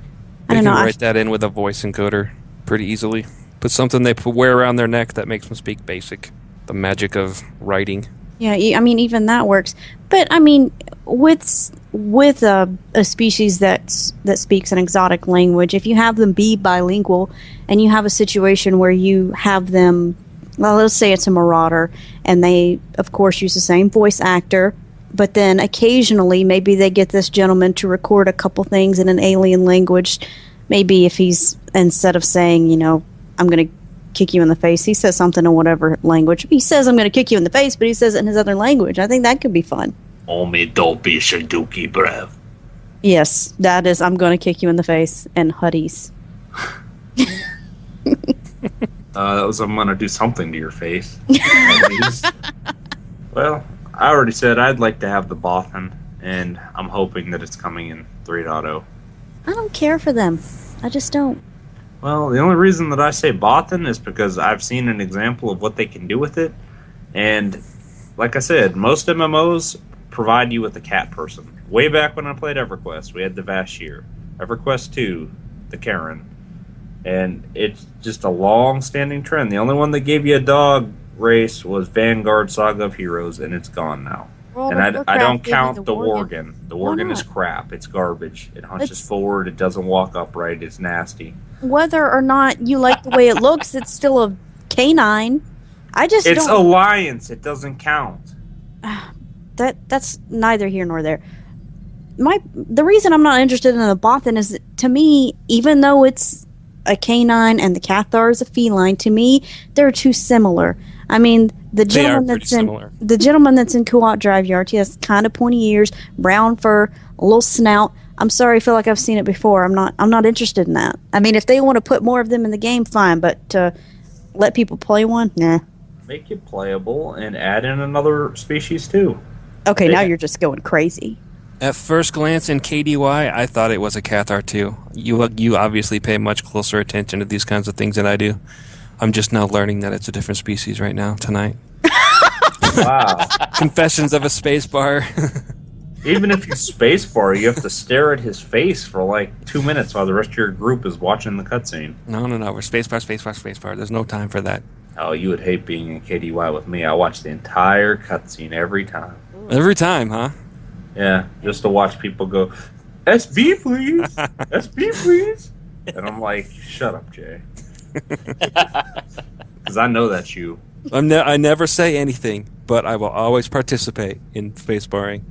I They don't can know. write that in with a voice encoder pretty easily. Put something they wear around their neck that makes them speak basic. The magic of writing. Yeah, I mean, even that works. But I mean, with a species that speaks an exotic language, if you have them be bilingual, and you have a situation where you have them, well, let's say it's a marauder, and they, of course, use the same voice actor, but then occasionally maybe they get this gentleman to record a couple things in an alien language. Maybe if he's, instead of saying, I'm going to kick you in the face, he says something in whatever language. He says, I'm going to kick you in the face, but he says it in his other language. I think that could be fun. Omi dopi shaduki brev. Yes, that is, I'm going to kick you in the face, and huddies. That was, I'm going to do something to your face. Well, I already said I'd like to have the Bothan, and I'm hoping that it's coming in 3.0. I don't care for them. I just don't. Well, the only reason that I say Bothan is because I've seen an example of what they can do with it. And like I said, most MMOs provide you with a cat person. Way back when I played EverQuest, we had the Vashir. EverQuest 2, the Karen. And it's just a long-standing trend. The only one that gave you a dog race was Vanguard Saga of Heroes, and it's gone now. And I don't count the Worgen. The Worgen is crap. It's garbage. It hunches forward. It doesn't walk upright. It's nasty. Whether or not you like the way it looks, it's still a canine. It's Alliance. It doesn't count. That's neither here nor there. The reason I'm not interested in the Bothan is that, to me, even though it's a canine and the Cathar is a feline, to me they're too similar. I mean, the gentleman that's in Kuat Drive Yard, he has kind of pointy ears, brown fur, a little snout. I'm sorry, I feel like I've seen it before. I'm not interested in that. I mean, if they want to put more of them in the game, fine, but to let people play one, nah. Make it playable and add in another species too. Okay, now you're just going crazy. At first glance in KDY, I thought it was a Cathar too. You obviously pay much closer attention to these kinds of things than I do. I'm just now learning that it's a different species right now, tonight. Wow. Confessions of a spacebar. Even if you spacebar, you have to stare at his face for like 2 minutes while the rest of your group is watching the cutscene. No. We're spacebar. There's no time for that. Oh, you would hate being in KDY with me. I watch the entire cutscene every time. Every time, huh? Yeah, just to watch people go, SB please! SB please! And I'm like, shut up, Jay. Because I know that's you. I never say anything, but I will always participate in spacebarring.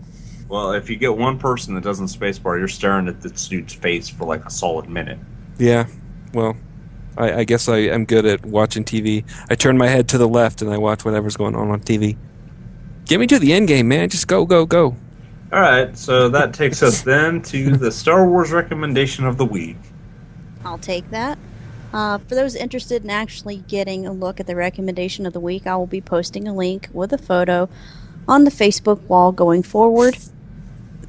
Well, if you get one person that doesn't spacebar, you're staring at this dude's face for like a solid minute. Yeah, well, I guess I am good at watching TV. I turn my head to the left and I watch whatever's going on TV. Get me to the end game, man. Just go. All right, so that takes us then to the Star Wars recommendation of the week. I'll take that. For those interested in actually getting a look at the recommendation of the week, I will be posting a link with a photo on the Facebook wall going forward.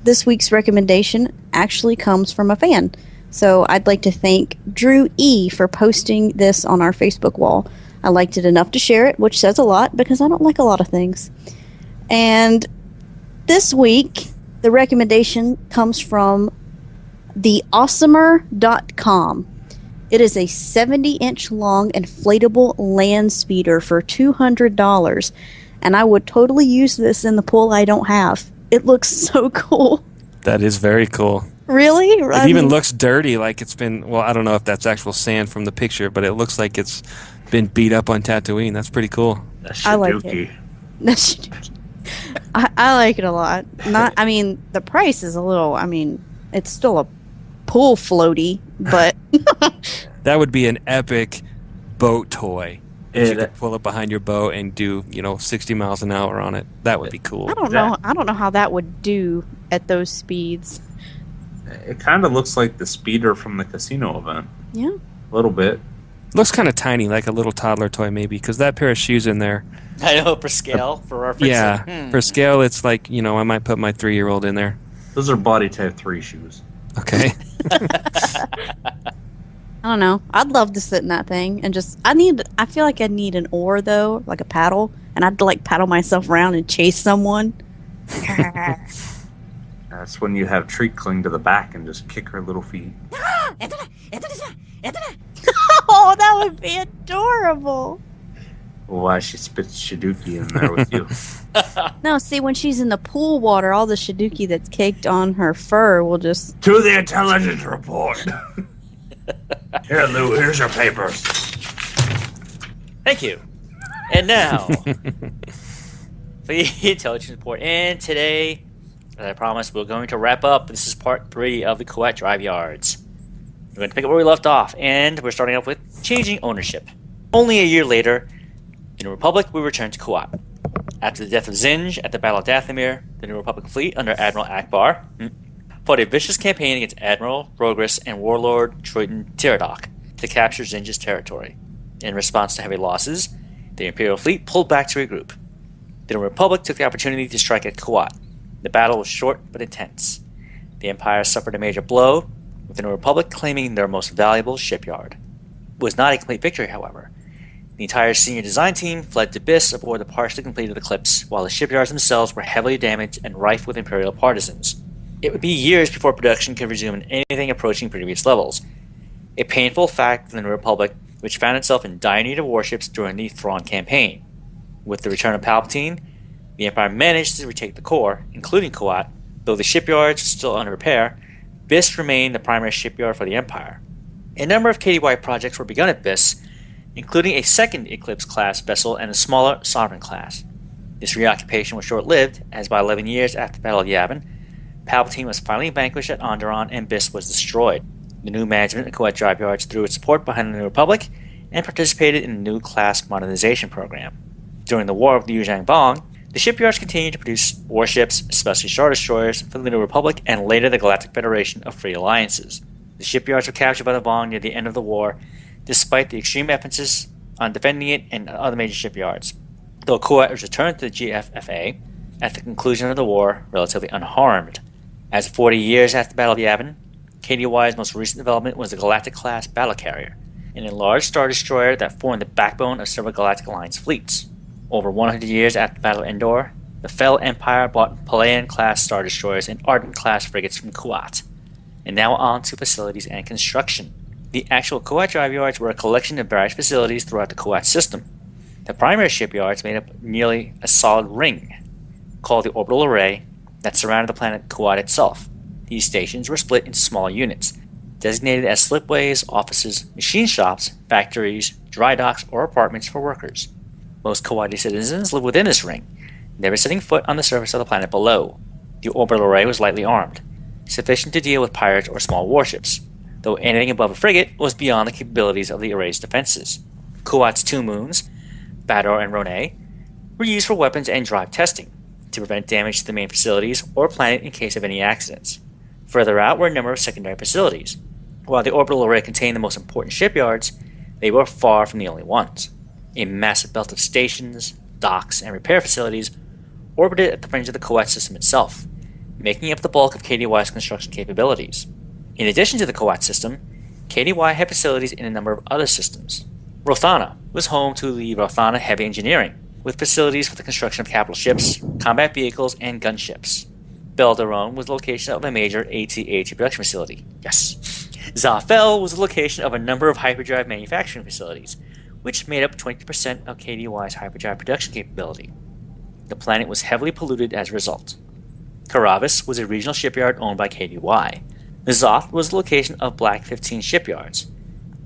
This week's recommendation actually comes from a fan. So I'd like to thank Drew E. for posting this on our Facebook wall. I liked it enough to share it, which says a lot because I don't like a lot of things. And this week, the recommendation comes from theawesomer.com. It is a 70-inch long inflatable land speeder for $200, and I would totally use this in the pool I don't have. It looks so cool. That is very cool. Really? It even looks dirty, like it's been, well, I don't know if that's actual sand from the picture, but it looks like it's been beat up on Tatooine. That's pretty cool. That's I like it. That's Shaduki. I like it a lot. The price is a little, it's still a pool floaty, but... That would be an epic boat toy. If you could pull it behind your boat and do, 60 miles an hour on it. That would be cool. I don't know how that would do at those speeds. It kind of looks like the speeder from the casino event. Yeah. A little bit. Looks kind of tiny, like a little toddler toy maybe, because that pair of shoes in there. I know, for scale, for reference. Yeah, for scale, it's like, I might put my 3-year-old in there. Those are body type 3 shoes. Okay. I don't know. I'd love to sit in that thing and just... I feel like I'd need an oar, though, like a paddle, and I'd, paddle myself around and chase someone. That's when you have Treat cling to the back and just kick her little feet. Oh, that would be adorable. Why she spits Shiduki in there with you? No, see, when she's in the pool water, all the Shiduki that's caked on her fur will just... To the intelligence report! Here, Lou, here's your papers. Thank you. And now, for the intelligence report. And today, as I promised, we're going to wrap up. This is part 3 of the Kuwait Drive Yards. We're going to pick up where we left off, and we're starting off with changing ownership. Only a year later, in the Republic, we return to Kuwait. After the death of Zinj at the Battle of Dathomir, the New Republic fleet under Admiral Akbar fought a vicious campaign against Admiral Rogris and Warlord Troitan Tiradok to capture Zinj's territory. In response to heavy losses, the Imperial fleet pulled back to regroup. The New Republic took the opportunity to strike at Kuwait. The battle was short but intense. The Empire suffered a major blow, with the New Republic claiming their most valuable shipyard. It was not a complete victory, however. The entire senior design team fled to Biss aboard the partially completed Eclipse, while the shipyards themselves were heavily damaged and rife with Imperial partisans. It would be years before production could resume in anything approaching previous levels. A painful fact for the New Republic, which found itself in dire need of warships during the Thrawn campaign. With the return of Palpatine, the Empire managed to retake the core, including Kuwait. Though the shipyards were still under repair, Biss remained the primary shipyard for the Empire. A number of KDY projects were begun at Biss, including a second Eclipse-class vessel and a smaller Sovereign class. This reoccupation was short-lived, as by 11 years after the Battle of Yavin, Palpatine was finally vanquished at Onderon and Biss was destroyed. The new management of Kuwait Drive Yards threw its support behind the New Republic and participated in the new class modernization program. During the War of the Yuzhang Bong, the shipyards continued to produce warships, especially Star Destroyers, for the New Republic and later the Galactic Federation of Free Alliances. The shipyards were captured by the Bong near the end of the war, despite the extreme emphasis on defending it and other major shipyards. Though Kuwait was returned to the GFFA at the conclusion of the war relatively unharmed. As of 40 years after the Battle of Yavin, KDY's most recent development was the Galactic-class battle carrier, an enlarged Star Destroyer that formed the backbone of several Galactic Alliance fleets. Over 100 years after the Battle of Endor, the Fel Empire bought Palayan-class Star Destroyers and Ardent-class frigates from Kuwait, and now on to facilities and construction. The actual Kuwait Drive Yards were a collection of various facilities throughout the Kuwait system. The primary shipyards made up nearly a solid ring, called the Orbital Array, that surrounded the planet Kuwait itself. These stations were split into small units, designated as slipways, offices, machine shops, factories, dry docks, or apartments for workers. Most Kuwaiti citizens lived within this ring, never setting foot on the surface of the planet below. The Orbital Array was lightly armed, sufficient to deal with pirates or small warships, though anything above a frigate was beyond the capabilities of the array's defenses. Kuwait's 2 moons, Bador and Ronay, were used for weapons and drive testing, to prevent damage to the main facilities or planet in case of any accidents. Further out were a number of secondary facilities. While the Orbital Array contained the most important shipyards, they were far from the only ones. A massive belt of stations, docks, and repair facilities orbited at the fringe of the Kuwait system itself, making up the bulk of KDY's construction capabilities. In addition to the Kuwait system, KDY had facilities in a number of other systems. Rothana was home to the Rothana Heavy Engineering, with facilities for the construction of capital ships, combat vehicles, and gunships. Belderon was the location of a major AT-AT production facility. Yes. Zafel was the location of a number of hyperdrive manufacturing facilities, which made up 20% of KDY's hyperdrive production capability. The planet was heavily polluted as a result. Karavis was a regional shipyard owned by KDY. Zoth was the location of Black 15 shipyards,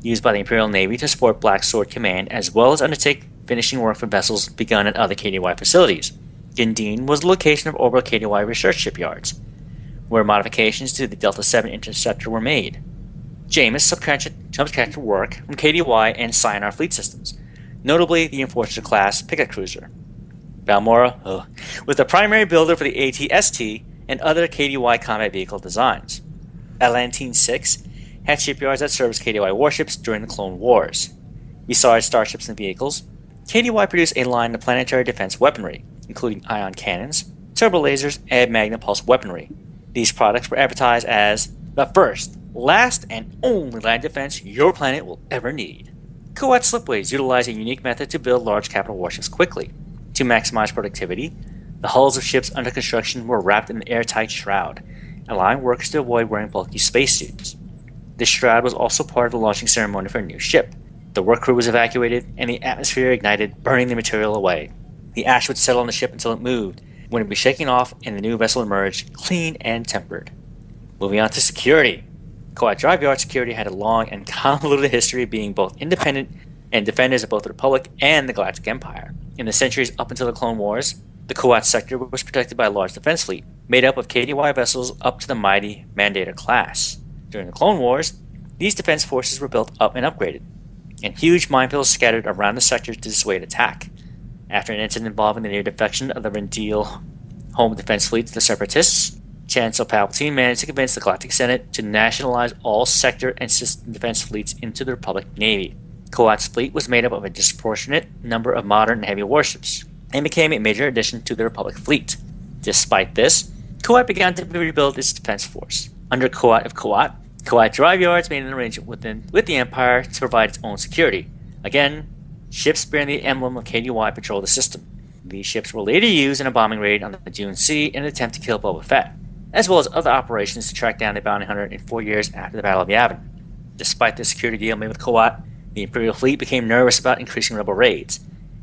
used by the Imperial Navy to support Black Sword Command as well as undertake finishing work for vessels begun at other KDY facilities. Gindin was the location of orbital KDY research shipyards, where modifications to the Delta 7 interceptor were made. Jameis subcontracted work from KDY and Scion fleet systems, notably the Enforcer-class picket cruiser. Balmora was the primary builder for the AT-ST and other KDY combat vehicle designs. Atlantean 6 had shipyards that serviced KDY warships during the Clone Wars. Besides starships and vehicles, KDY produced a line of planetary defense weaponry, including ion cannons, turbo lasers, and magna pulse weaponry. These products were advertised as the first, last, and only land defense your planet will ever need. Kuwait slipways utilized a unique method to build large capital warships quickly. To maximize productivity, the hulls of ships under construction were wrapped in an airtight shroud, allowing workers to avoid wearing bulky spacesuits. This shroud was also part of the launching ceremony for a new ship. The work crew was evacuated, and the atmosphere ignited, burning the material away. The ash would settle on the ship until it moved, when it would be shaken off and the new vessel emerged, clean and tempered. Moving on to security. Coat Drive Yard security had a long and convoluted history of being both independent and defenders of both the Republic and the Galactic Empire. In the centuries up until the Clone Wars, the Coat sector was protected by a large defense fleet, made up of KDY vessels up to the mighty Mandator class. During the Clone Wars, these defense forces were built up and upgraded, and huge minefields scattered around the sector to dissuade attack. After an incident involving the near defection of the Rendil home defense fleet to the Separatists, Chancellor Palpatine managed to convince the Galactic Senate to nationalize all sector and system defense fleets into the Republic Navy. Coat's fleet was made up of a disproportionate number of modern and heavy warships, and became a major addition to the Republic fleet. Despite this, Coat began to rebuild its defense force. Under Coat of Coat, Coat Drive Yards made an arrangement with the Empire to provide its own security. Again, ships bearing the emblem of KDY patrolled the system. These ships were later used in a bombing raid on the Dune Sea in an attempt to kill Boba Fett, as well as other operations to track down the bounty hunter in 4 years after the Battle of Yavin. Despite the security deal made with Coat, the Imperial fleet became nervous about increasing rebel raids,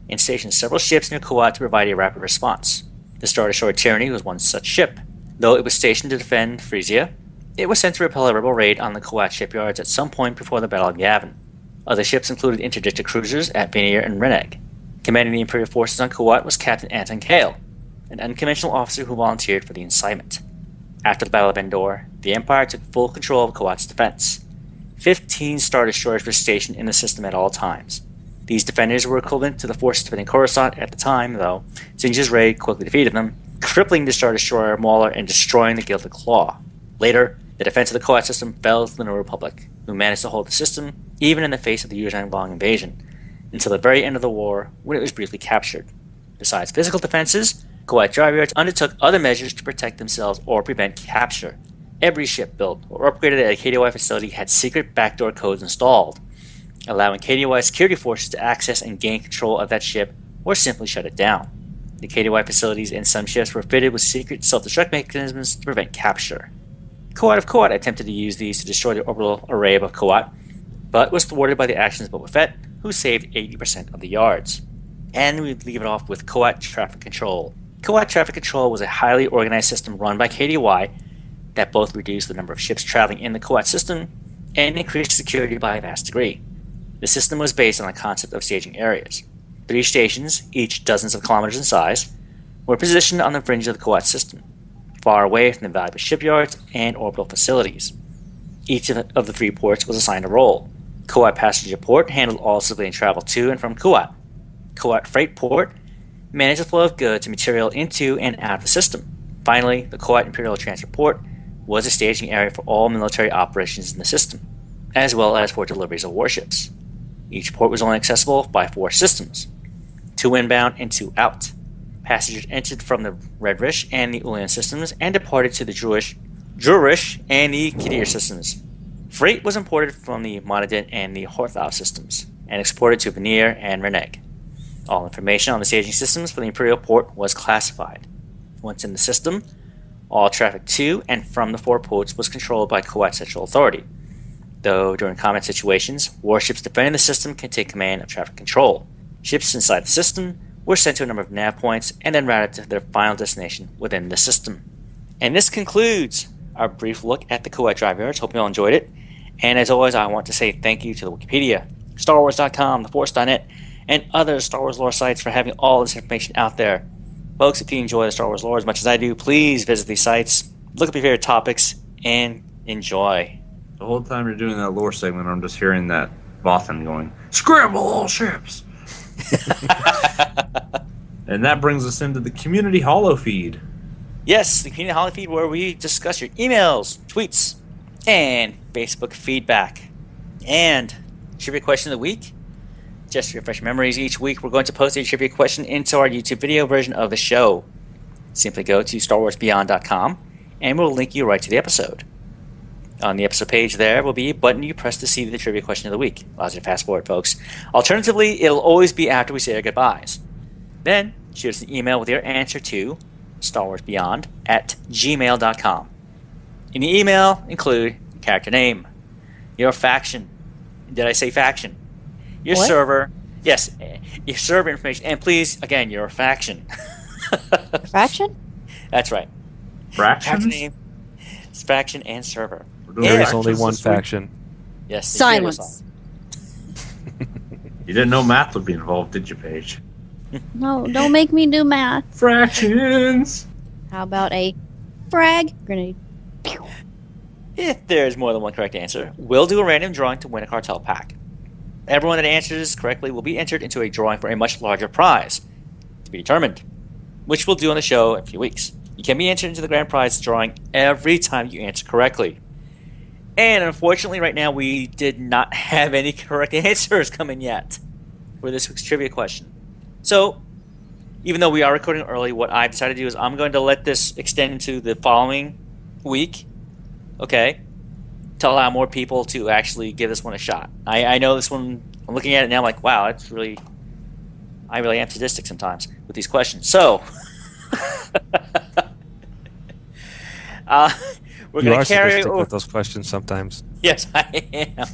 and stationed several ships near Coat to provide a rapid response. The Star Destroyer Tyranny was one such ship. Though it was stationed to defend Frisia, it was sent to repel a rebel raid on the Coat shipyards at some point before the Battle of Yavin. Other ships included interdicted cruisers at Vanir and Reneg. Commanding the Imperial forces on Coat was Captain Anton Kale, an unconventional officer who volunteered for the assignment. After the Battle of Endor, the Empire took full control of Coat's defense. 15 Star Destroyers were stationed in the system at all times. These defenders were equivalent to the forces defending Coruscant at the time, though Zinja's raid quickly defeated them, crippling the Star Destroyer Mauler and destroying the Gilded Claw. Later, the defense of the Coat system fell to the New Republic, who managed to hold the system even in the face of the Yuuzhan invasion, until the very end of the war, when it was briefly captured. Besides physical defenses, Coat Drive Yards undertook other measures to protect themselves or prevent capture. Every ship built or upgraded at a KDY facility had secret backdoor codes installed, allowing KDY security forces to access and gain control of that ship or simply shut it down. The KDY facilities in some ships were fitted with secret self-destruct mechanisms to prevent capture. Coat of Coat attempted to use these to destroy the orbital array above Coat, but was thwarted by the actions of Boba Fett, who saved 80% of the yards. And we leave it off with Coat Traffic Control. Coat Traffic Control was a highly organized system run by KDY that both reduced the number of ships traveling in the Coat system and increased security by a vast degree. The system was based on the concept of staging areas. 3 stations, each dozens of kilometers in size, were positioned on the fringe of the Coat system, far away from the valuable shipyards and orbital facilities. Each of the 3 ports was assigned a role. Coat Passenger Port handled all civilian travel to and from Coat. Coat Freight Port managed the flow of goods and material into and out of the system. Finally, the Coat Imperial Transport Port was a staging area for all military operations in the system, as well as for deliveries of warships. Each port was only accessible by 4 systems, 2 inbound and 2 out. Passengers entered from the Redrish and the Olan systems and departed to the Jurish and the Kadir systems. Freight was imported from the Monadin and the Horthow systems, and exported to Vanir and Reneg. All information on the staging systems for the Imperial port was classified. Once in the system, all traffic to and from the 4 ports was controlled by Coat Central Authority, though during combat situations, warships defending the system can take command of traffic control. Ships inside the system were sent to a number of nav points and then routed to their final destination within the system. And this concludes our brief look at the Coat Drive Yards. Hope you all enjoyed it. And as always, I want to say thank you to the Wikipedia, StarWars.com, TheForce.net, and other Star Wars lore sites for having all this information out there. Folks, if you enjoy the Star Wars lore as much as I do, please visit these sites, look up your favorite topics, and enjoy. The whole time you're doing that lore segment, I'm just hearing that Bothan going, "Scramble all ships!" And that brings us into the Community Holo feed. Yes, the Community Holo feed where we discuss your emails, tweets, and Facebook feedback. And trivia question of the week. Just to refresh memories, each week we're going to post a trivia question into our YouTube video version of the show. Simply go to StarWarsBeyond.com and we'll link you right to the episode. On the episode page there will be a button you press to see the trivia question of the week. Allows you to fast forward, folks. Alternatively, it'll always be after we say our goodbyes. Then, shoot us an email with your answer to StarWarsBeyond@gmail.com. In the email, include your character name, your faction. Did I say faction? your What? server. Yes, your server information, and please, again, your faction. Fraction? That's right. Faction Fractions? name, faction, and server. We're doing There is fractions only one this week? faction. Yes. Silence. You didn't know math would be involved, did you, Paige? No, don't make me do math. Fractions! How about a frag grenade? Pew. If there's more than one correct answer, we'll do a random drawing to win a cartel pack. Everyone that answers correctly will be entered into a drawing for a much larger prize to be determined, which we'll do on the show in a few weeks. You can be entered into the grand prize drawing every time you answer correctly. And unfortunately, right now, we did not have any correct answers coming yet for this week's trivia question. So, even though we are recording early, what I've decided to do is I'm going to let this extend into the following week, okay, to allow more people to actually give this one a shot. I know this one, I'm looking at it now, I'm like, wow, I really am sadistic sometimes with these questions. So, we're You going are to carry sadistic over. with those questions sometimes. Yes, I am.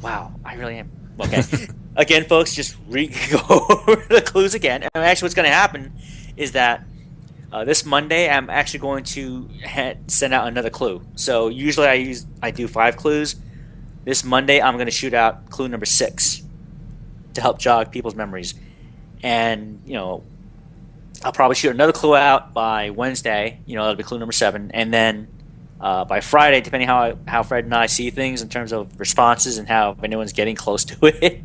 Wow, I really am. Okay. Again, folks, just go over the clues again. And actually, what's going to happen is that this Monday, I'm actually going to send out another clue. So usually I do 5 clues. This Monday, I'm going to shoot out clue number 6 to help jog people's memories. And, I'll probably shoot another clue out by Wednesday. That'll be clue number 7. And then by Friday, depending how Fred and I see things in terms of responses and how if anyone's getting close to it,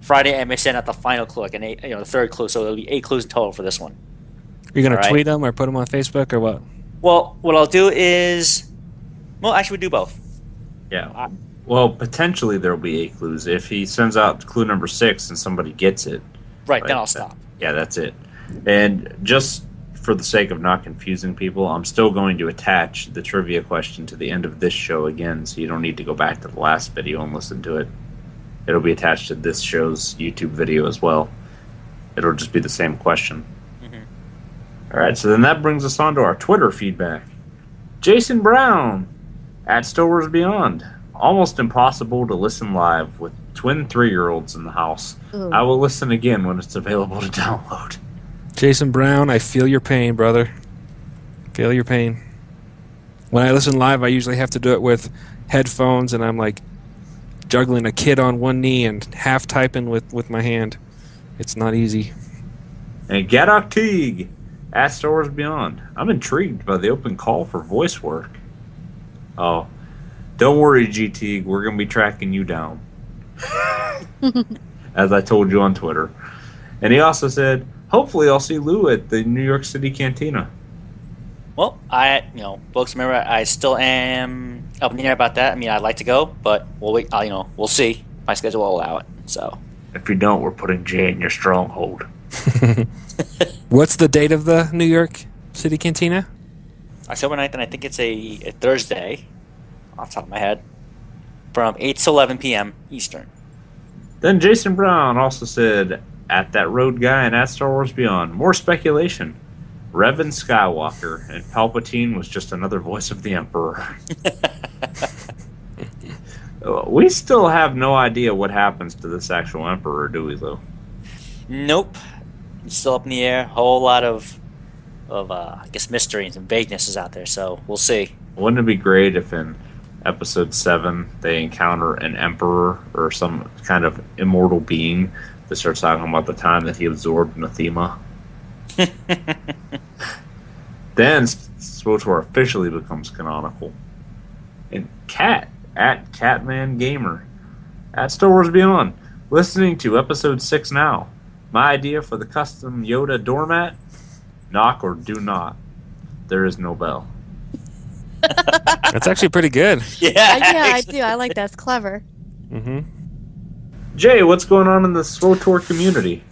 Friday I may send out the final clue, like the third clue. So there'll be 8 clues in total for this one. You're going All to right. tweet them or put them on Facebook or what? Well, what I'll do is, actually, we do both. Yeah. Well, potentially there'll be 8 clues. If he sends out clue number 6 and somebody gets it. Right, then I'll stop. Yeah, that's it. And just for the sake of not confusing people, I'm still going to attach the trivia question to the end of this show again, so you don't need to go back to the last video and listen to it. It'll be attached to this show's YouTube video as well. It'll just be the same question. All right, so then that brings us on to our Twitter feedback. Jason Brown at StarWarsBeyond. Almost impossible to listen live with twin 3-year-olds in the house. Ooh. I will listen again when it's available to download. Jason Brown, I feel your pain, brother. Feel your pain. When I listen live, I usually have to do it with headphones, and I'm like juggling a kid on one knee and half typing with my hand. It's not easy. And Gadok Teague at StarWarsBeyond. I'm intrigued by the open call for voice work. Oh, don't worry, GT. We're going to be tracking you down. As I told you on Twitter. And he also said, hopefully I'll see Lou at the New York City Cantina. Well, folks, remember, I still am up in the air about that. I mean, I'd like to go, but we'll wait. We'll see. My schedule will allow it. So, If you don't, we're putting Jay in your stronghold. What's the date of the New York City Cantina? October 9th, and I think it's a Thursday, off the top of my head, from 8 to 11 p.m. Eastern. Then Jason Brown also said, at that road guy and at StarWarsBeyond, more speculation. Revan Skywalker and Palpatine was just another voice of the Emperor. We still have no idea what happens to this actual Emperor, do we, Lou? Nope. It's still up in the air. A whole lot of I guess, mysteries and vaguenesses out there, so we'll see. Wouldn't it be great if in Episode 7 they encounter an Emperor or some kind of immortal being that starts talking about the time that he absorbed Nathema? Then SWTOR officially becomes canonical. And Cat, at Catman Gamer, at StarWarsBeyond, listening to Episode 6 now. My idea for the custom Yoda doormat, knock or do not. There is no bell. That's actually pretty good. Yeah, I do. I like that. It's clever. Mm-hmm. Jay, what's going on in the SWTOR community?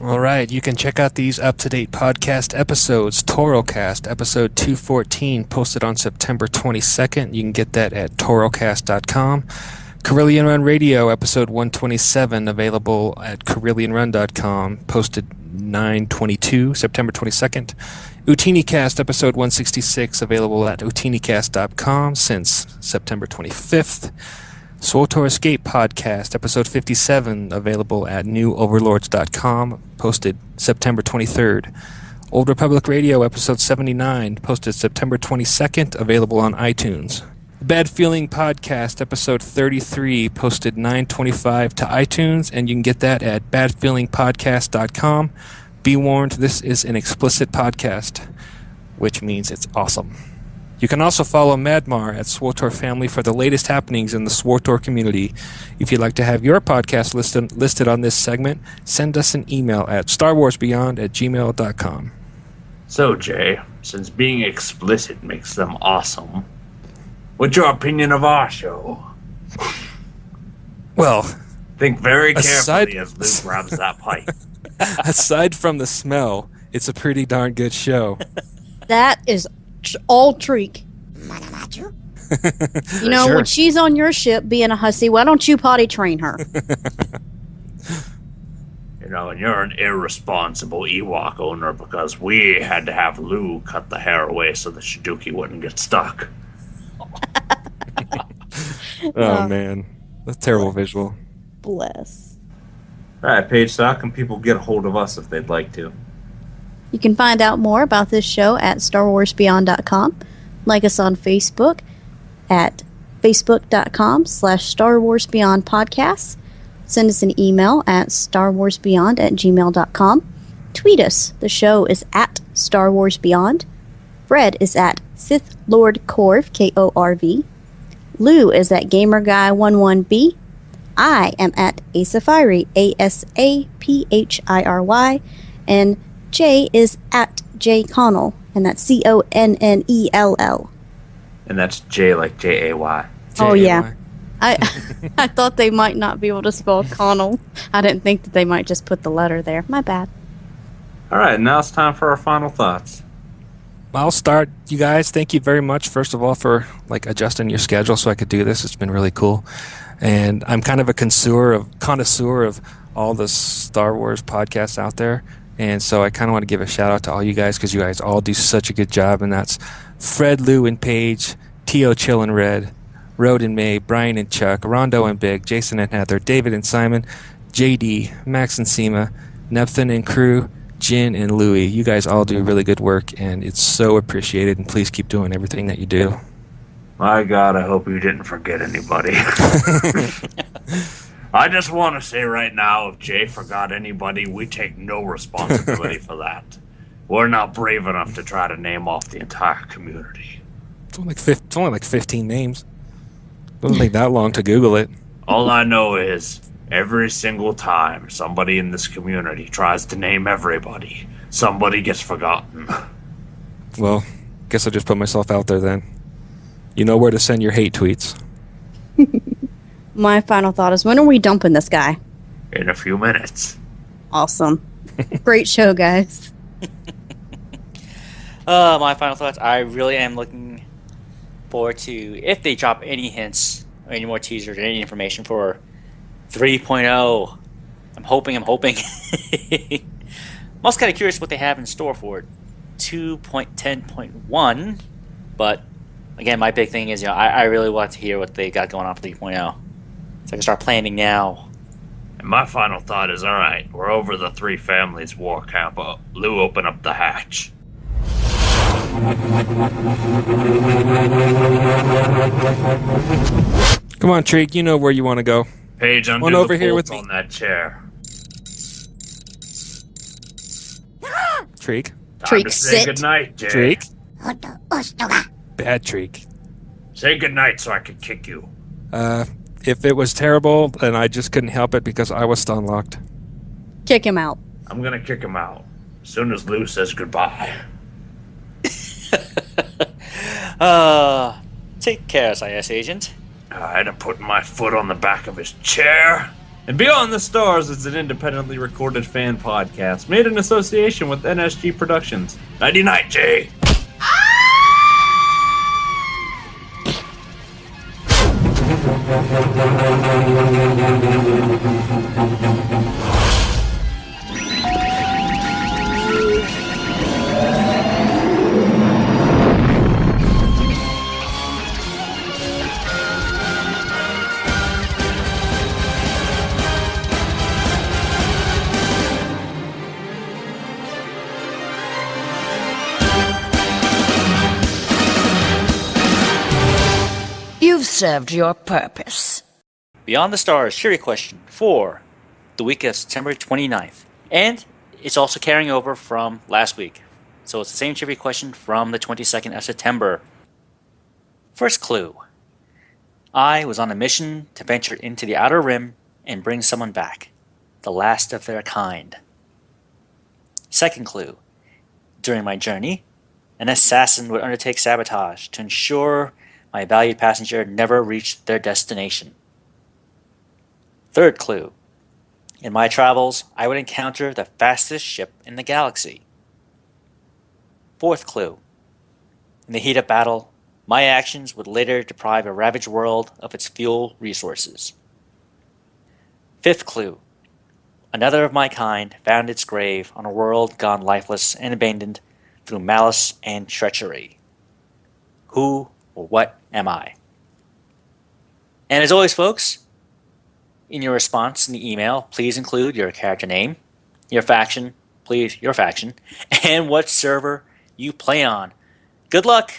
All right, you can check out these up-to-date podcast episodes. Torocast, episode 214, posted on September 22nd. You can get that at torocast.com. Carillion Run Radio, episode 127, available at carillion.run.com, posted 9/22, September 22nd. UtiniCast, episode 166, available at utinicast.com since September 25th. SWTOR Escape Podcast, episode 57, available at newoverlords.com, posted September 23rd. Old Republic Radio, episode 79, posted September 22nd, available on iTunes. Bad Feeling Podcast, episode 33, posted 9/25 to iTunes, and you can get that at badfeelingpodcast.com. Be warned, this is an explicit podcast, which means it's awesome. You can also follow Madmar at SWTOR Family for the latest happenings in the SWTOR community. If you'd like to have your podcast listed on this segment, send us an email at starwarsbeyond@gmail.com. So, Jay, since being explicit makes them awesome, what's your opinion of our show? Well, think very aside- carefully as Luke grabs that pipe. aside from the smell, it's a pretty darn good show. That is all Treek. You know, Sure. when she's on your ship being a hussy, why don't you potty train her? You know, and you're an irresponsible Ewok owner because we had to have Lou cut the hair away so the Shiduki wouldn't get stuck. Oh, man. That's a terrible visual. Bless. All right, Paige, so how can people get a hold of us if they'd like to? You can find out more about this show at StarWarsBeyond.com. Like us on Facebook at Facebook.com/StarWarsBeyondPodcasts. Send us an email at StarWarsBeyond@gmail.com. Tweet us. The show is at StarWarsBeyond. Fred is at Sith Lord Corv, Korv. Lou is at GamerGuy11B. I am at Asaphiry, ASAPHIRY. And Jay is at Jay Connell, and that's CONNELL. And that's J like Jay. Oh, yeah. I thought they might not be able to spell Connell. I didn't think that they might just put the letter there. My bad. All right, now it's time for our final thoughts. I'll start. You guys, thank you very much, first of all, for adjusting your schedule so I could do this. It's been really cool. And I'm kind of a connoisseur of all the Star Wars podcasts out there. And so I kind of want to give a shout out to all you guys because you guys all do such a good job. And that's Fred, Lou, and Paige, Tio, Chill, and Red, Rode and May, Brian and Chuck, Rondo and Big, Jason and Heather, David and Simon, JD, Max and Seema, Nepthan and crew, Jin and Louie. You guys all do really good work, and it's so appreciated. And please keep doing everything that you do. My God, I hope you didn't forget anybody. I just want to say right now, if Jay forgot anybody, we take no responsibility for that. We're not brave enough to try to name off the entire community. It's only like 15 names. Doesn't take that long to Google it. All I know is, every single time somebody in this community tries to name everybody, somebody gets forgotten. Well, guess I'll just put myself out there then. You know where to send your hate tweets. My final thought is, when are we dumping this guy? In a few minutes. Awesome. Great show, guys. My final thoughts. I really am looking forward to, if they drop any hints or any more teasers or any information for 3.0. I'm hoping. I'm also kind of curious what they have in store for 2.10.1. But again, my big thing is, I really want to hear what they got going on for 3.0. So I can start planning now. And my final thought is, alright, we're over the Three Families war camp. Lou, open up the hatch. Come on, Treek, you know where you want to go. Paige, undo Come on over the here bolts with me. on that chair. Treek. Time Treek, to say sit. goodnight, Jay. Treek. Bad Treek. Say goodnight so I can kick you. If it was terrible, then I just couldn't help it because I was stun locked. Kick him out. I'm gonna kick him out as soon as Lou says goodbye. Take care, SIS agent. I had to put my foot on the back of his chair. And Beyond the Stars is an independently recorded fan podcast made in association with NSG Productions. Nighty-night, Jay. You've served your purpose. Beyond the Stars trivia question for the week of September 29th. And it's also carrying over from last week. So it's the same trivia question from the 22nd of September. First clue. I was on a mission to venture into the Outer Rim and bring someone back, the last of their kind. Second clue. During my journey, an assassin would undertake sabotage to ensure my valued passenger never reached their destination. Third clue. In my travels, I would encounter the fastest ship in the galaxy. Fourth clue. In the heat of battle, my actions would later deprive a ravaged world of its fuel resources. Fifth clue. Another of my kind found its grave on a world gone lifeless and abandoned through malice and treachery. Who or what am I? And as always, folks, in your response in the email, please include your character name, your faction, and what server you play on. Good luck!